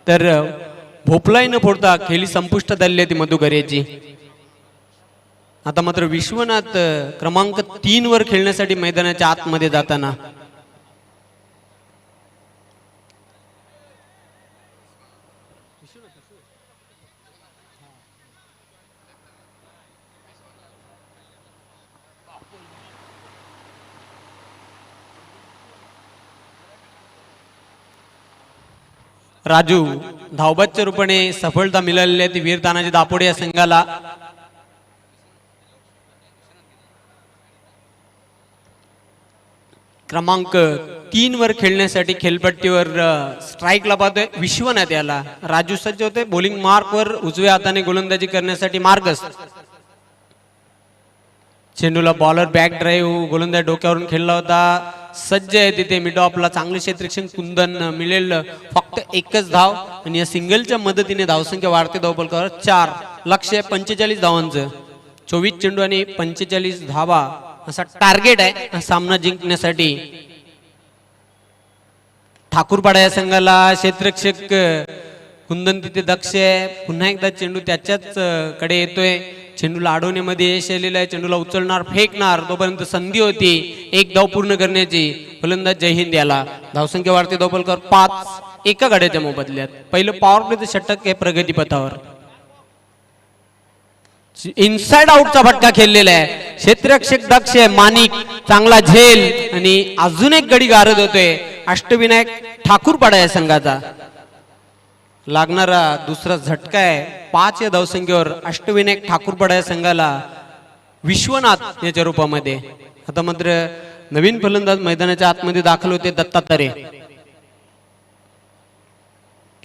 तर भोपलाई न फोडता खेळी संपुष्टात आलेली आहे ती मधुकर याची. आता मात्र विश्वनाथ क्रमांक 3 वर खेळण्यासाठी मैदानाच्या आतमध्ये जाताना. राजू धावबादच्या रूपाने सफलता मिळालेली आहे ती वीर तानाजी दापोडे या संघाला. क्रमांक 3 वर खेळण्यासाठी खेळपट्टीवर स्ट्राईकला पाहतोय विश्वनाथ याला. राजू सज्ज होते बॉलिंग मार्कवर उजव्या हाताने गोलंदाजी करण्यासाठी. मार्गस चेंडूला बॉलर बॅक ड्राईव्ह गोलंदाज डोक्यावरून खेळला होता. सज्ज आहे तिथे मिड ऑफला. चांगले क्षेत्ररक्षण कुंदन. मिळेल फक्त 1च धाव आणि या सिंगलच्या मदतीने धावसंख्या वाढते धावफलकावर 4. लक्ष्य 45 धावांचं. 24 चेंडू आणि 45 धावा असा टार्गेट आहे सामना जिंकण्यासाठी. ठाकूरपाडा या संघाला क्षेत्ररक्षक कुंदन तिथे दक्ष आहे. पुन्हा एकदा चेंडू त्याच्याच कडे येतोय. चेंडूला अडवण्यामध्ये यश आलेलं आहे. चेंडूला उचलणार, फेकणार, तोपर्यंत संधी होती एक धाव पूर्ण करण्याची. फलंदाज जय हिंद याला. धावसंख्या वाढते धावफलकावर 5 एका गड्याच्या मोबदल्यात. पहिलं पॉवर प्लेचं षटक आहे प्रगती पथावर. इनसाइड आउटचा फटका खेळलेला आहे. क्षेत्ररक्षक दक्ष आहे. माणिक चांगला झेल आणि अजून एक गडी गारद होतोय. अष्टविनायक ठाकूरपाडा या संघाचा लागणारा दुसरा झटका आहे. 5 या धावसंख्येवर अष्टविनायक ठाकूरपाडा या संघाला विश्वनाथ याच्या रूपामध्ये. आता मात्र नवीन फलंदाज मैदानाच्या आतमध्ये दाखल होते. दत्तात्रय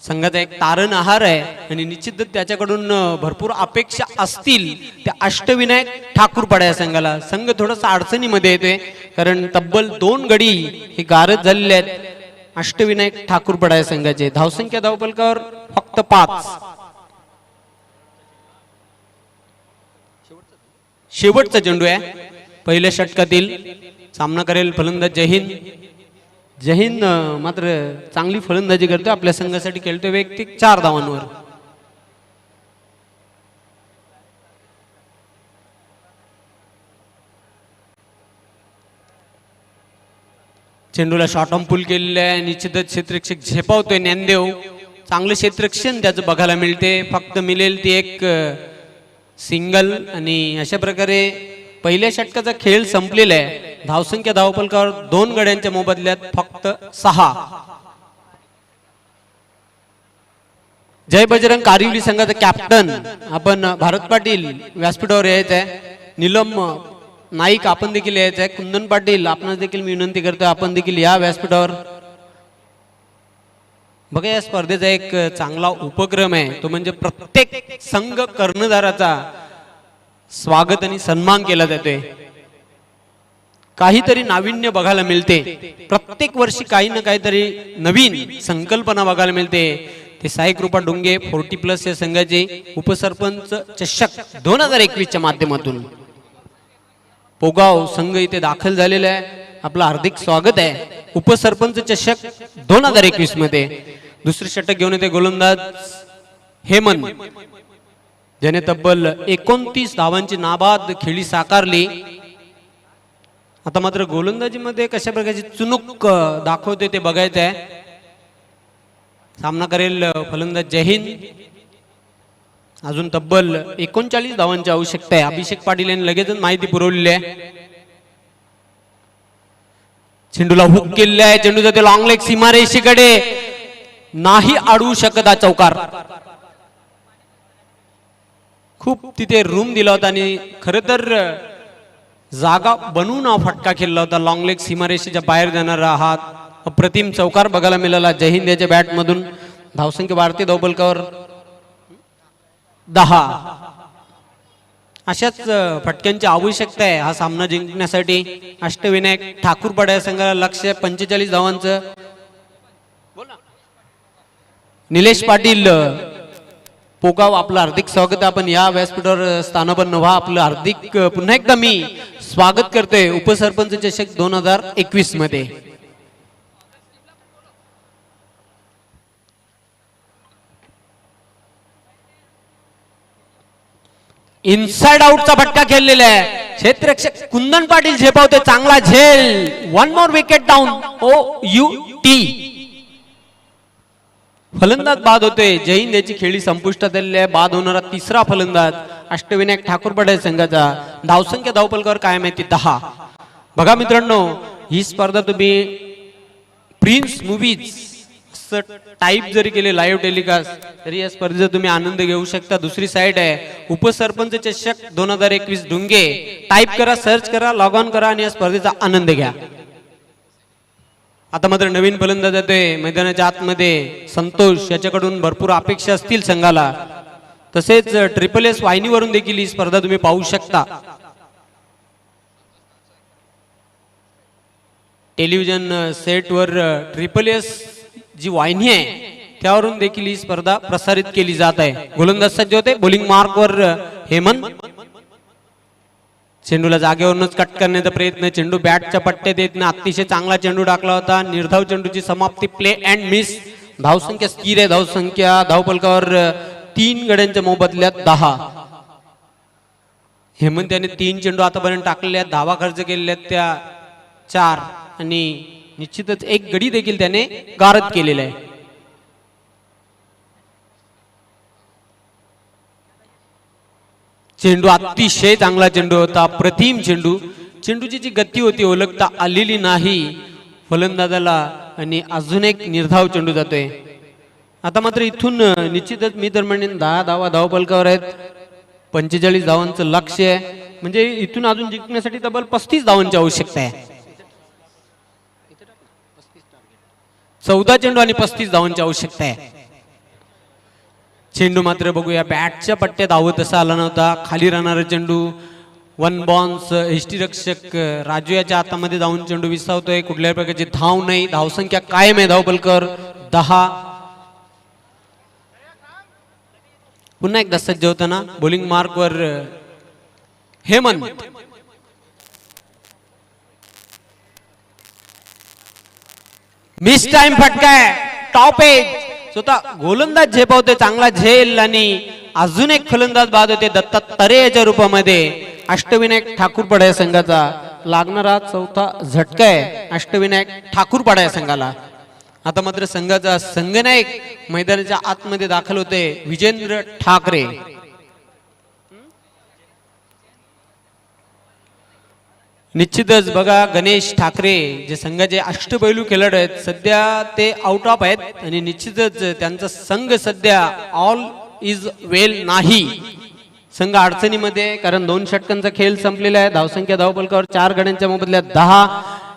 संघाचा एक तारण आहार आहे आणि निश्चितच त्याच्याकडून भरपूर अपेक्षा असतील त्या अष्टविनायक ठाकूरपाडा या संघाला. संघ थोडासा अडचणीमध्ये येतोय कारण तब्बल 2 गडी हे गारद झालेले आहेत अष्टविनायक ठाकूरपाडा या संघाचे. धावसंख्या धावफलकावर फक्त 5. शेवटचा चेंडू आहे पहिल्या षटकातील. सामना करेल फलंदाज जय हिंद. जय हिंद मात्र चांगली फलंदाजी करतोय. आपल्या संघासाठी खेळतोय वैयक्तिक 4 धावांवर. चेंडूला शॉर्ट ऑन पुल केलेलं आहे. निश्चितच क्षेत्ररक्षक झेपावतोय ज्ञानदेव. चांगलं क्षेत्ररक्षण त्याचं बघायला मिळते. फक्त मिळेल ती एक सिंगल आणि अशा प्रकारे पहिल्या षटकाचा खेळ संपलेला आहे. धावसंख्या धावफलकावर 2 गड्यांच्या मोबदल्यात फक्त 6. जय बजरंग कारिवली संघाचा कॅप्टन आपण भारत पाटील व्यासपीठावर यायचं आहे. निलम नाईक आपण देखील यायचं आहे. कुंदन पाटील आपणास देखील मी विनंती करतोय आपण देखील या व्यासपीठावर. बघा या स्पर्धेचा एक चांगला उपक्रम आहे तो म्हणजे प्रत्येक संघ कर्णधाराचा स्वागत आणि सन्मान केला जातोय. काहीतरी नाविन्य बघायला मिळते. प्रत्येक वर्षी काही ना काहीतरी नवीन संकल्पना बघायला मिळते. ते साई कृपा डोंगे 40+ या संघाचे उपसरपंच चषक 2021 च्या माध्यमातून पोगाव संघ इथे दाखल झालेला आहे. आपलं हार्दिक स्वागत आहे उपसरपंच चषक 2021 मध्ये. दुसरे षटक घेऊन येते गोलंदाज हेमंत ज्याने तब्बल 29 धावांची नाबाद खेळी साकारली. आता मात्र गोलंदाजीमध्ये कशा प्रकारची चुणूक दाखवते ते बघायचं आहे. सामना करेल फलंदाज जय हिंद. अजून तब्बल 39 धावांची आवश्यकता आहे. अभिषेक पाटील यांनी लगेचच माहिती पुरवलेली आहे. चेंडूला हुक केलेला आहे. चेंडू जाते लॉंग लेग सीमारेषेकडे नाही अडवू शकत हा चौकार. खूप तिथे रूम दिला होता आणि खर तर जागा बनवून हा फटका खेळला होता. लॉंग लेग सीमारेषेच्या बाहेर जाणारा हा अप्रतिम चौकार बघायला मिळाला जय हिंद याच्या बॅट मधून. धावसंख्या वाढते धावफलकावर 10. अशाच फटक्यांची आवश्यकता आहे हा सामना जिंकण्यासाठी. अष्टविनायक ठाकूरपाडा या संघाला लक्ष्य 45 धावांचं. निलेश पाटील पोगाव आपलं हार्दिक स्वागत. आपण या व्यासपीठावर स्थानापन्न व्हा. आपलं हार्दिक पुन्हा एकदा मी स्वागत करतोय उपसरपंच चषक 2021 मध्ये. इनसाइड आउटचा फटका खेळलेला आहे. क्षेत्ररक्षक कुंदन पाटील झेपावते. चांगला झेल. 1 मोर विकेट डाऊन. OUT फलंदाज बाद होते. जय हिंद याची खेळी संपुष्टात आलेली आहे. बाद होणारा तिसरा फलंदाज अष्टविनायक ठाकूरपाडा संघाचा. धावसंख्या धावफलकावर काय माहिती 10. बघा मित्रांनो ही स्पर्धा तुम्ही प्रिन्स मूवीज टाईप जरी केले लाईव्ह टेलिकास्ट तरी या स्पर्धेचा तुम्ही आनंद घेऊ शकता. दुसरी साईड आहे उपसरपंच चषक 2021 डुंगे. टाईप करा, सर्च करा, लॉग ऑन करा आणि या स्पर्धेचा आनंद घ्या. आता मात्र नवीन फलंदाज येतोय मैदानाच्या आतमध्ये संतोष. याच्याकडून भरपूर अपेक्षा असतील संघाला. तसेच SSS वाहिनीवरून देखील ही स्पर्धा तुम्ही पाहू शकता. टेलिव्हिजन सेटवर SSS जी वाहिनी आहे त्यावरून देखील ही स्पर्धा प्रसारित केली जात आहे. गोलंदाज सज्ज होते. बॉलिंग मार्कवर हेमंत. चेंडूला जागेवरूनच कट करण्याचा प्रयत्न. चेंडू बॅटच्या पट्ट्यात येत नाही. अतिशय चांगला चेंडू टाकला होता. निर्धाव चेंडूची समाप्ती. Play and miss. धावसंख्या स्थिर आहे. धावसंख्या धावपलकावर 3 गड्यांच्या मोबदल्यात 10. हेमंत याने 3 चेंडू आतापर्यंत टाकलेले आहेत. धावा खर्च केलेल्या आहेत त्या 4 आणि निश्चितच एक गडी देखील त्याने गारद केलेला आहे. चेंडू अतिशय चांगला चेंडू होता. प्रतिम चेंडू. चेंडूची जी गती होती ओळखता आलेली नाही फलंदाजाला आणि अजून एक निर्धाव चेंडू जातोय. आता मात्र इथून निश्चितच मी तर म्हणेन 10 धावा धावपलकावर आहेत. 45 धावांचं लक्ष्य आहे. म्हणजे इथून अजून जिंकण्यासाठी तब्बल 35 धावांची आवश्यकता आहे. 14 चेंडू आणि 35 धावांची आवश्यकता आहे. चेंडू मात्र बघूया बॅटच्या पट्ट्यात धावत असा आला नव्हता. खाली राहणारा चेंडू 1 बॉन्स. यष्टीरक्षक राजू याच्या हातामध्ये जाऊन चेंडू विसावतोय. कुठल्याही प्रकारची धाव नाही. धावसंख्या कायम आहे धावपलकर 10. पुन्हा एकदा सज्ज होताना बॉलिंग मार्कवर हेमंत. मिस टाइम फटकाय. Top edge. स्वतः गोलंदाज झेपावते चांगला झेल आणि अजून एक फलंदाज बाद होते दत्ता तरेच्या रूपामध्ये. अष्टविनायक ठाकूरपाडा या संघाचा लागणारा 4था झटका आहे अष्टविनायक ठाकूरपाडा या संघाला. आता मात्र संघाचा संघनायक मैदानाच्या आतमध्ये दाखल होते विजेंद्र ठाकरे. निश्चितच बघा गणेश ठाकरे जे संघाचे अष्टपैलू खेळाडू आहेत सध्या ते आउट ऑफ आहेत आणि निश्चितच त्यांचा संघ सध्या ऑल इज वेल नाही. संघ अडचणीमध्ये कारण 2 षटकांचा खेळ संपलेला आहे. धावसंख्या धावपलकावर 4 गड्यांच्या मोबदल्यात 10.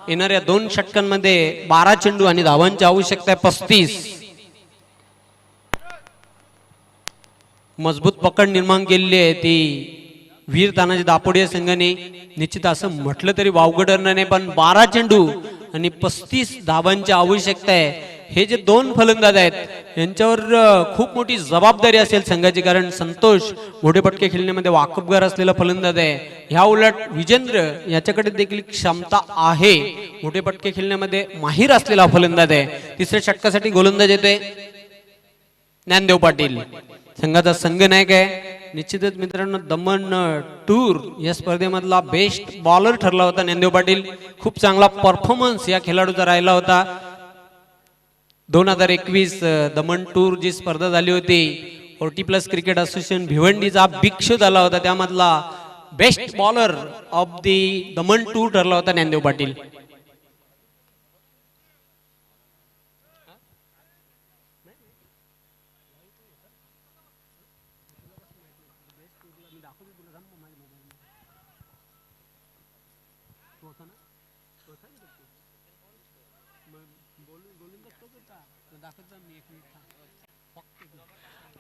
येणाऱ्या 2 षटकांमध्ये 12 चेंडू आणि धावांची आवश्यकता आहे 35. मजबूत पकड निर्माण केलेली आहे ती वीर तानाजी दापोडे या संघाने. निश्चित असं म्हटलं तरी वावगं ठरणार नाही पण 12 चेंडू आणि 35 धावांची आवश्यकता आहे. हे जे 2 फलंदाज आहेत यांच्यावर खूप मोठी जबाबदारी असेल संघाची कारण संतोष मोठे पटके खेळण्यामध्ये वाकबगार असलेला फलंदाज आहे. ह्या उलट विजेंद्र याच्याकडे देखील क्षमता आहे. मोठे पटके खेळण्यामध्ये माहीर असलेला फलंदाज आहे. तिसऱ्या षटकासाठी गोलंदाज येतोय ज्ञानदेव पाटील संघाचा संघनायक आहे. निश्चितच मित्रांनो दमण टूर या स्पर्धेमधला बेस्ट बॉलर ठरला होता ज्ञानदेव पाटील. खूप चांगला परफॉर्मन्स या खेळाडूचा राहिला होता. 2021 दमण टूर जी स्पर्धा झाली होती 40+ क्रिकेट असोसिएशन भिवंडीचा बिग शो झाला होता त्यामधला best bowler of the Daman tour ठरला होता ज्ञानदेव पाटील.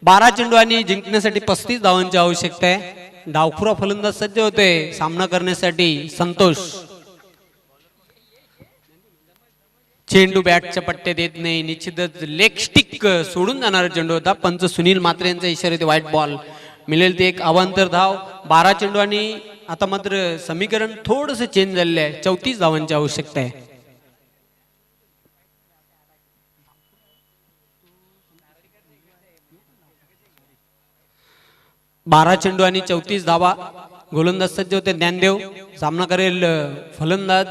बारा चेंडू आणि जिंकण्यासाठी 35 धावांची आवश्यकता आहे. डावखुरा फलंदाज सज्ज होते सामना करण्यासाठी संतोष. चेंडू बॅटच्या पट्ट्यात येत नाही. निश्चितच लेग स्टिक सोडून जाणारा चेंडू होता. पंच सुनील मात्रे यांचा इशारा ते व्हाईट बॉल मिळेल ते एक अवांतर धाव. 12 चेंडू आणि आता मात्र समीकरण थोडस चेंज झालेलं आहे. 34 धावांची आवश्यकता आहे. 12 चेंडू आणि 34 धावा. गोलंदाज सज्ज होते ज्ञानदेव. सामना करेल फलंदाज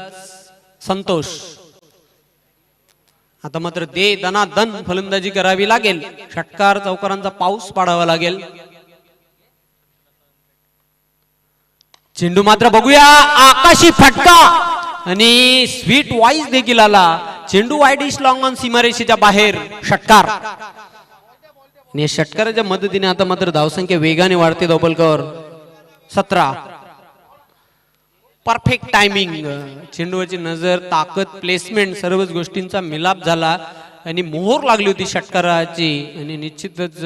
संतोष. आता मात्र दे दनादन फलंदाजी करावी लागेल. षटकार चौकारांचा पाऊस पाडावा लागेल. चेंडू मात्र बघूया आकाशी फटका आणि स्वीट वाईज देखील आला. चेंडू वाईड इश लॉंग ऑन सीमारेषेच्या बाहेर. षटकार आणि षटकाराच्या मदतीने आता मात्र धावसंख्या वेगाने वाढते. धावपलकावर 17. Perfect timing. चेंडूवरची नजर ताकद प्लेसमेंट सर्वच गोष्टींचा मिलाप झाला आणि मोहर लागली होती षटकाराची आणि निश्चितच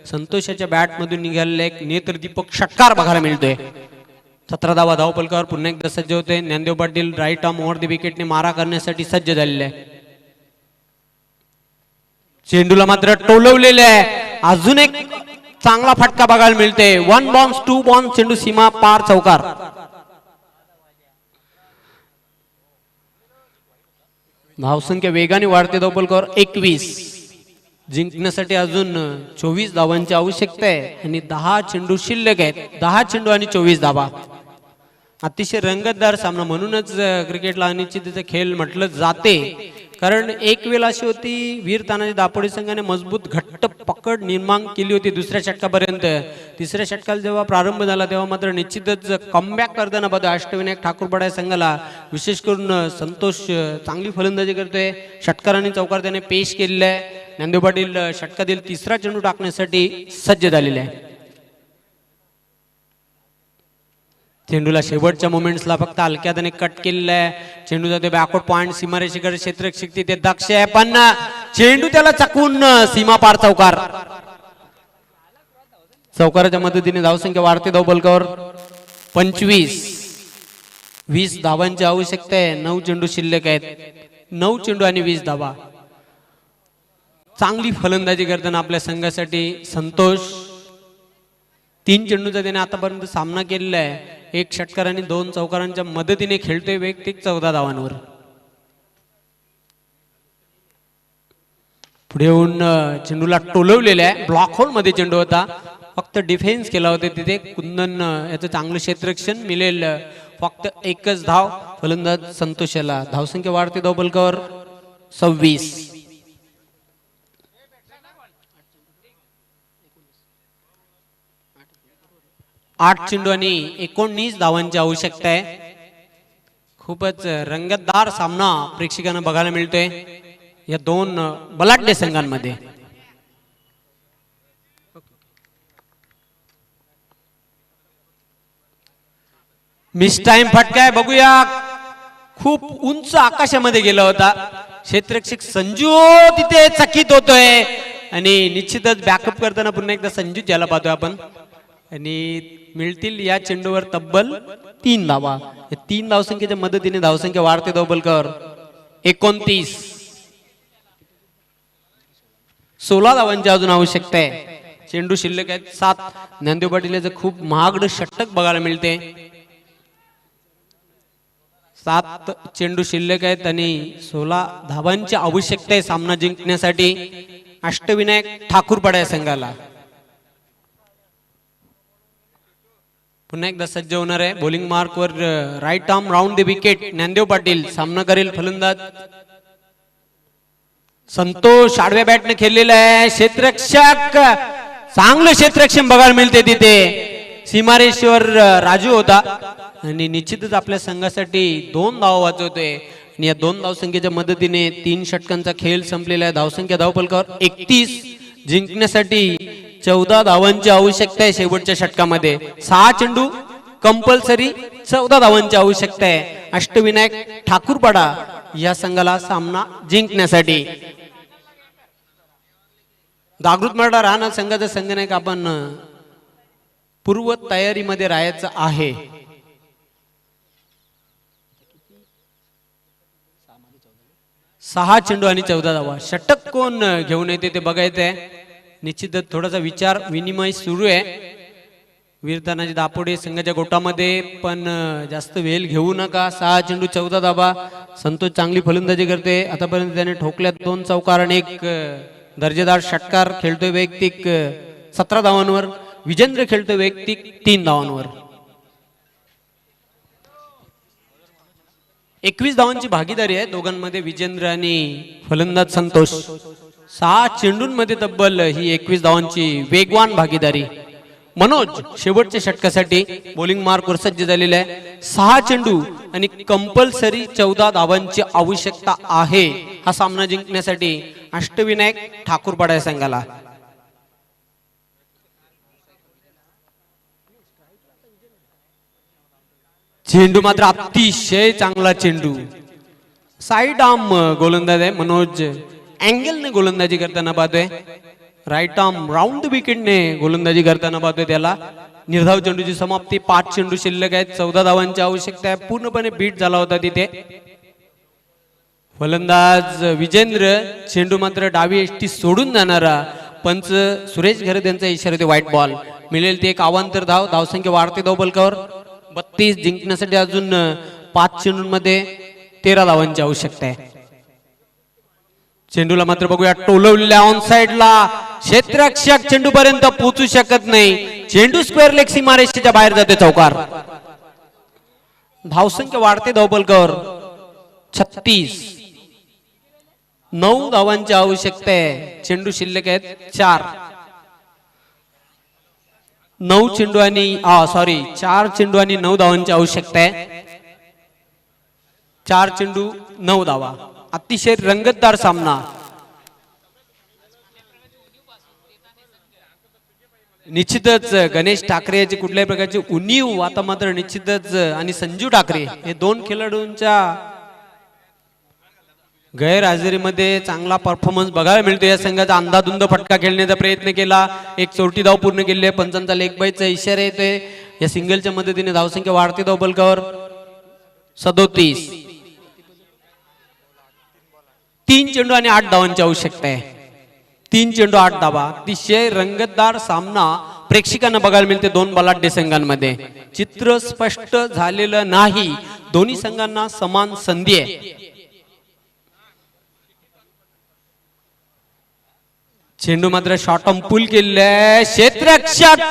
संतोषाच्या बॅट मधून निघालेला एक नेत्रदीपक षटकार बघायला मिळतोय. 17 धावा धावपलकावर पुन्हा एकदा सज्ज होते Dnyandev Patil. Right arm over the विकेटने मारा करण्यासाठी सज्ज झालेले आहे. चेंडूला मात्र टोलवलेले आहे. अजून एक चांगला फटका बघायला मिळते. 1 बॉन्स 2 बॉन्स. चेंडू सीमा पार चौकार. धावसंख्या वेगाने वाढते. धावपलकावर 21. जिंकण्यासाठी अजून 24 धावांची आवश्यकता आहे आणि 10 चेंडू शिल्लक आहेत. 10 चेंडू आणि 24 धावा. अतिशय रंगतदार सामना, म्हणूनच क्रिकेटला अनिश्चिततेचा खेळ म्हटलं जाते. कारण एक वेळ अशी होती वीर तानाजी दापोडे संघाने मजबूत घट्ट पकड निर्माण केली होती दुसऱ्या षटकापर्यंत. तिसऱ्या षटकाला जेव्हा प्रारंभ झाला तेव्हा मात्र निश्चितच कमबॅक करताना बघा अष्टविनायक ठाकूरपाडा संघाला विशेष करून संतोष चांगली फलंदाजी करतोय. षटकार आणि चौकार त्याने पेश केलेला आहे. ज्ञानदेव पाटील षटकातील तिसरा चेंडू टाकण्यासाठी सज्ज झालेले आहे. चेंडूला शेवटच्या मोमेंट्सला फक्त हलक्याने कट केलेला आहे. चेंडू जाते बॅकवर्ड पॉइंट सीमारेषेकडे क्षेत्ररक्षक तिथे दक्ष आहे पण चेंडू त्याला चकवून सीमा पार चौकार. चौकाराच्या मदतीने धावसंख्या वाढते. धावफलकावर 25. 20 धावांची आवश्यकता आहे. 9 चेंडू शिल्लक आहेत. 9 चेंडू आणि 20 धावा. चांगली फलंदाजी करताना आपल्या संघासाठी संतोष 3 चेंडूचा त्याने आतापर्यंत सामना केलेला आहे. 1 षटकार आणि 2 चौकारांच्या मदतीने खेळतोय वैयक्तिक 14 धावांवर. पुढे येऊन चेंडूला टोलवलेला आहे. ब्लॉक होल मध्ये चेंडू होता, फक्त डिफेन्स केला होता तिथे. कुंदन याचं चांगलं क्षेत्ररक्षण मिळेल. फक्त 1च धाव फलंदाज संतोषाला. धावसंख्या वाढते धावफलकावर 26. 8 चेंडू आणि 19 धावांची आवश्यकता आहे. खूपच रंगतदार सामना प्रेक्षकांना बघायला मिळतोय या दोन बलाढ्य संघांमध्ये. मिस टाइम फटका बघूया. खूप उंच आकाशामध्ये गेला होता. क्षेत्ररक्षक संजू तिथे चकित होतोय आणि निश्चितच बॅकअप करताना पुन्हा एकदा संजू ज्याला पाहतोय आपण. आणि मिळतील या चेंडूवर तब्बल 3 धावा. 3 धावसंख्येच्या मदतीने धावसंख्या वाढते धावफलकावर 29. 16 धावांची अजून आवश्यकता आहे. चेंडू शिल्लक आहेत 7. ज्ञानदेव पाटील याचं खूप महागडं षटक बघायला मिळते. 7 चेंडू शिल्लक आहेत आणि 16 धावांची आवश्यकता आहे सामना जिंकण्यासाठी अष्टविनायक ठाकूरपाडा या संघाला. पुन्हा एकदा सज्ज होणार आहे. बॉलिंग मार्क वर right arm round the wicket. Dnyandev Patil सामना करेल फलंदाज संतोष. आडव्या बॅटने खेळलेला आहे. क्षेत्ररक्षक चांगलं क्षेत्ररक्षण बघायला मिळते तिथे. सीमारेश्वर राजू होता आणि निश्चितच आपल्या संघासाठी 2 धावा वाचवतोय. आणि या 2 धावसंख्येच्या मदतीने 3 षटकांचा खेळ संपलेला आहे. धावसंख्या धावफलकावर 31. जिंकण्यासाठी 14 धावांची आवश्यकता आहे. शेवटच्या षटकामध्ये 6 चेंडू कंपल्सरी 14 धावांची आवश्यकता आहे अष्टविनायक ठाकूरपाडा या संघाला सामना जिंकण्यासाठी. जागृत मराठा राहणार संघाचा संघनायक आपण पूर्व तयारीमध्ये राहायचं आहे. सहा चेंडू आणि 14 धावा. षटक कोण घेऊन येते ते बघायचंय. निश्चितच थोडासा विचार विनिमय सुरू आहे वीर तानाजी दापोडे संघाच्या गोटामध्ये, पण जास्त वेळ घेऊ नका. 6 चेंडू 14 धावा. संतोष चांगली फलंदाजी करते. आतापर्यंत त्याने ठोकल्यात 2 चौकार आणि 1 दर्जेदार षटकार. खेळतोय वैयक्तिक 17 धावांवर. विजेंद्र खेळतोय वैयक्तिक 3 धावांवर. 21 धावांची भागीदारी आहे दोघांमध्ये, विजेंद्र आणि फलंदाज संतोष. 6 चेंडूंमध्ये तब्बल ही 21 धावांची वेगवान भागीदारी. मनोज शेवटच्या षटकासाठी बॉलिंग मार्कवर सज्ज झालेला आहे. 6 चेंडू आणि कंपल्सरी 14 धावांची आवश्यकता आहे हा सामना जिंकण्यासाठी अष्टविनायक ठाकूरपाडा या संघाला. चेंडू मात्र अतिशय चांगला चेंडू. साइड आर्म गोलंदाज आहे मनोज. अँगलने गोलंदाजी करताना पाहतोय. राईट आर्म राऊंड विकेटने गोलंदाजी करताना पाहतोय त्याला. निर्धाव चेंडूची समाप्ती. 5 चेंडू शिल्लक आहेत. 14 धावांची आवश्यकता आहे. पूर्णपणे बीट झाला होता तिथे. फलंदाज विजेंद्र. चेंडू मात्र डावी एष्टी सोडून जाणारा पंच सुरेश घरे त्यांचा इशारा होते व्हाईट बॉल. मिळेल ते 1 अवांतर धाव. धावसंख्या वाढते धावफलकावर 32. जिंकण्यासाठी अजून 5 चेंडूंमध्ये 13 धावांची आवश्यकता आहे. चेंडूला मात्र बघूया टोलवलेल्या ऑन साइडला क्षेत्ररक्षक चेंडू पर्यंत पोहोचू शकत नाही. चेंडू स्क्वेअर लेग सीमारेषेच्या बाहेर जाते. चौकार. धावसंख्या वाढते धावपलकावर 36. 9 धावांची आवश्यकता आहे. चेंडू शिल्लक आहेत 4. 9 चेंडू आणि 4 चेंडू आणि 9 धावांची आवश्यकता आहे. 4 चेंडू 9 धावा. अतिशय रंगतदार सामना. निश्चितच गणेश ठाकरे याची कुठल्याही प्रकारची उणीव आता मात्र निश्चितच आणि संजू ठाकरे हे दोन खेळाडूंच्या गैरहजेरीमध्ये चांगला परफॉर्मन्स बघायला मिळतो. या संघाचा अंधाधुंद फटका खेळण्याचा प्रयत्न केला. एक चोरटी धाव पूर्ण केली आहे. पंचांचा लेग बाईचा इशारा येतोय. या सिंगलच्या मदतीने धावसंख्या वाढते धावपलकावर 37. 3 चेंडू आणि 8 धावांची आवश्यकता आहे. 3 चेंडू 8 धावा. अतिशय रंगतदार सामना प्रेक्षकांना बघायला मिळते दोन बलाढ्य संघांमध्ये. चित्र स्पष्ट झालेलं नाही. दोन्ही संघांना समान संधी आहे. चेंडू मात्र शॉर्ट ऑन पुल केले. क्षेत्ररक्षक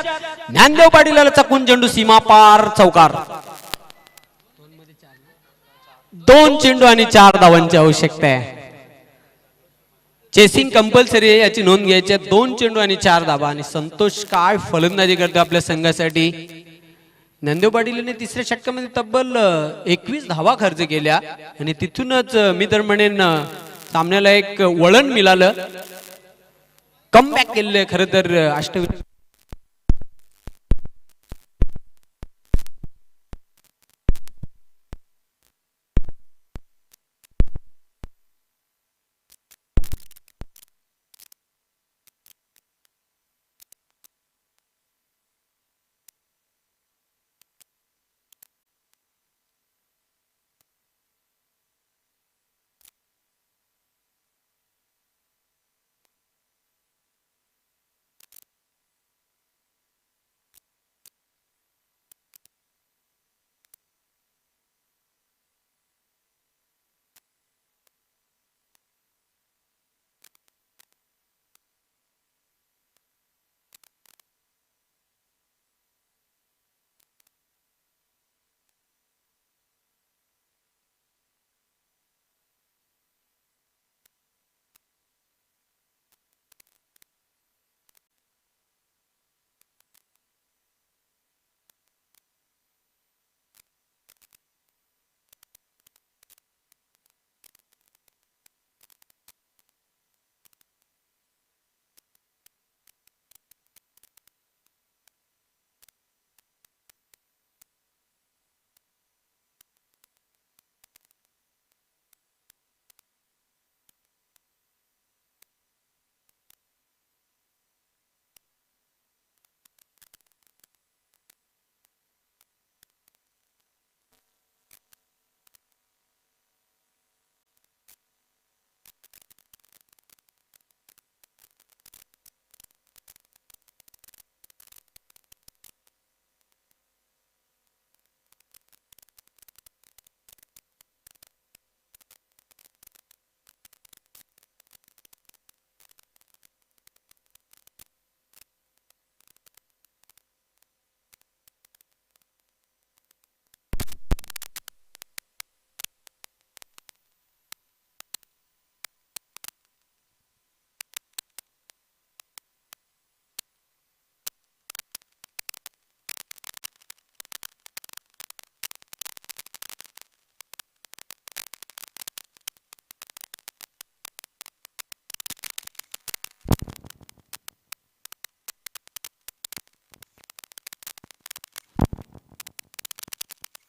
ज्ञानदेव पाटील चकून चेंडू सीमा पार. चौकार. 2 चेंडू आणि 4 धावांची आवश्यकता आहे. चेसिंग कंपल्सरी आहे याची नोंद घ्यायची आहे. 2 चेंडू आणि 4 धावा. आणि संतोष काय फलंदाजी करतो आपल्या संघासाठी. ज्ञानदेव पाटीलने तिसऱ्या षटकामध्ये तब्बल 21 धावा खर्च केल्या आणि तिथूनच मी तर म्हणेन सामन्याला एक वळण मिळालं. कमबॅक केले खरं तर अष्टविनायक.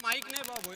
माईक नाही बाबू.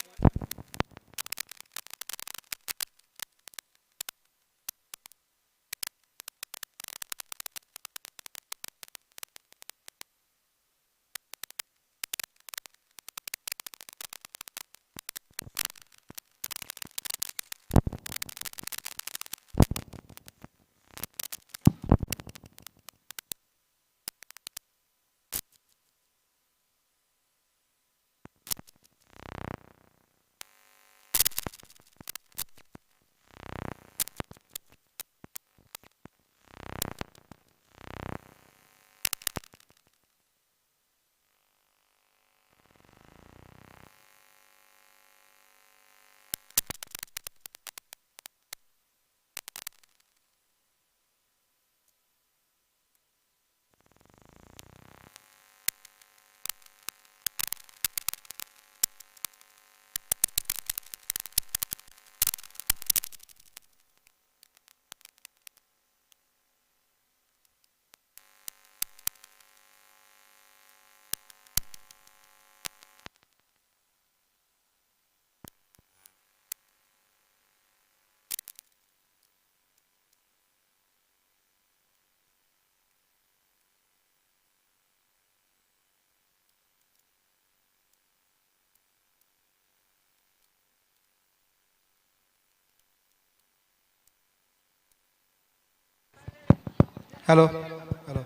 Hello hello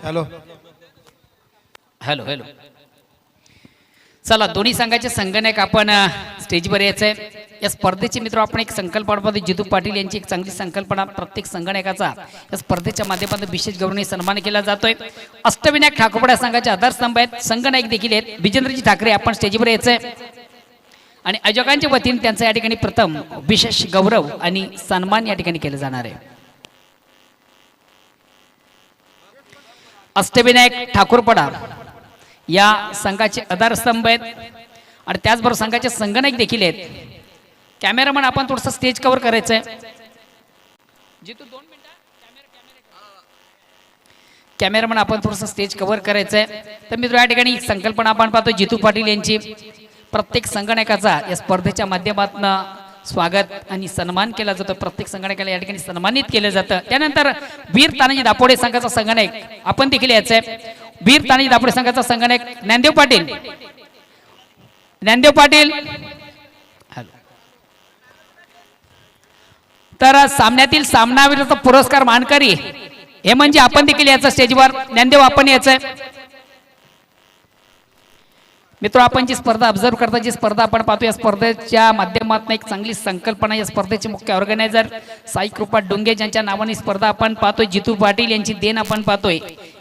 hello hello hello चला दोन्ही संघाचे संगणक आपण स्टेजवर यायचंय. या स्पर्धेची मित्र आपण एक संकल्पना पाहतो. जितू पाटील यांची एक चांगली संकल्पना. प्रत्येक संगणकाचा या स्पर्धेच्या माध्यमातून विशेष गौरवणी सन्मान केला जातोय. अष्टविनायक ठाकोरवाडा संघाचे आधारस्तंभ आहेत, संगणक देखील आहेत. विजेंद्रजी ठाकरे आपण स्टेजवर यायचंय आणि आयोजकांच्या वतीने त्यांचा या ठिकाणी प्रथम विशेष गौरव आणि सन्मान या ठिकाणी केलं जाणार आहे. अष्टविनायक ठाकूरपडा या संघाचे आधारस्तंभ आहेत आणि त्याचबरोबर संघाचे संगणक देखील आहेत. कॅमेरामन आपण थोडंसं स्टेज कव्हर करायचंय. जितू 2 मिनिटं कॅमेरामन आपण थोडंसं स्टेज कव्हर करायचंय. तर मित्र या ठिकाणी संकल्पना आपण पाहतो जितू पाटील यांची. प्रत्येक संगणकाचा या स्पर्धेच्या माध्यमातून स्वागत आणि सन्मान केला जातो. प्रत्येक संगणकाला या ठिकाणी सन्मानित केलं जातं. त्यानंतर वीर तानाजी दापोडे संघाचा संगणक आपण देखील यायचंय. वीर तानाजी दापोडे संघाचा संगणक ज्ञानदेव पाटील. ज्ञानदेव पाटील तर सामन्यातील सामनावीराचा पुरस्कार मानकरी हे म्हणजे आपण देखील याचं स्टेजवर. ज्ञानदेव आपण यायचंय. मित्र आपण जी स्पर्धा ऑब्झर्व करता, जी स्पर्धा आपण पाहतो, या स्पर्धेच्या माध्यमातून एक चांगली संकल्पना. या स्पर्धेचे मुख्य ऑर्गनायझर साई कृपा डोंगे ज्यांच्या नावाने स्पर्धा आपण पाहतोय. जितू पाटील यांची देण आपण पाहतोय.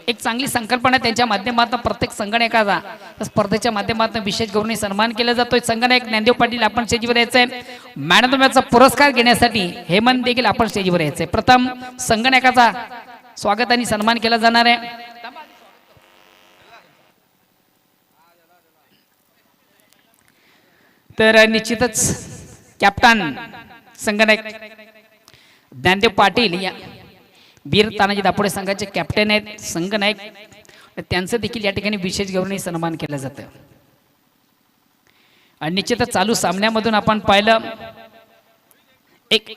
एक चांगली संकल्पना त्यांच्या माध्यमातून प्रत्येक संगणकाचा या स्पर्धेच्या माध्यमातून विशेष गौरवणी सन्मान केला जातोय. संगणक ज्ञानदेव पाटील आपण स्टेजवर यायचंय. मॅन ऑफ द मॅचचा पुरस्कार घेण्यासाठी हेमंत देखील आपण स्टेजवर यायचंय. प्रथम संगणकाचा स्वागत आणि सन्मान केला जाणार आहे. तर निश्चितच कॅप्टन संगणक ज्ञानदेव पाटील या वीर तानाजी दापोडे संघाचे कॅप्टन आहेत. संगणक त्यांचं देखील या ठिकाणी विशेष गौरवणी सन्मान केलं जातं. आणि निश्चितच चालू सामन्यामधून आपण पाहिलं एक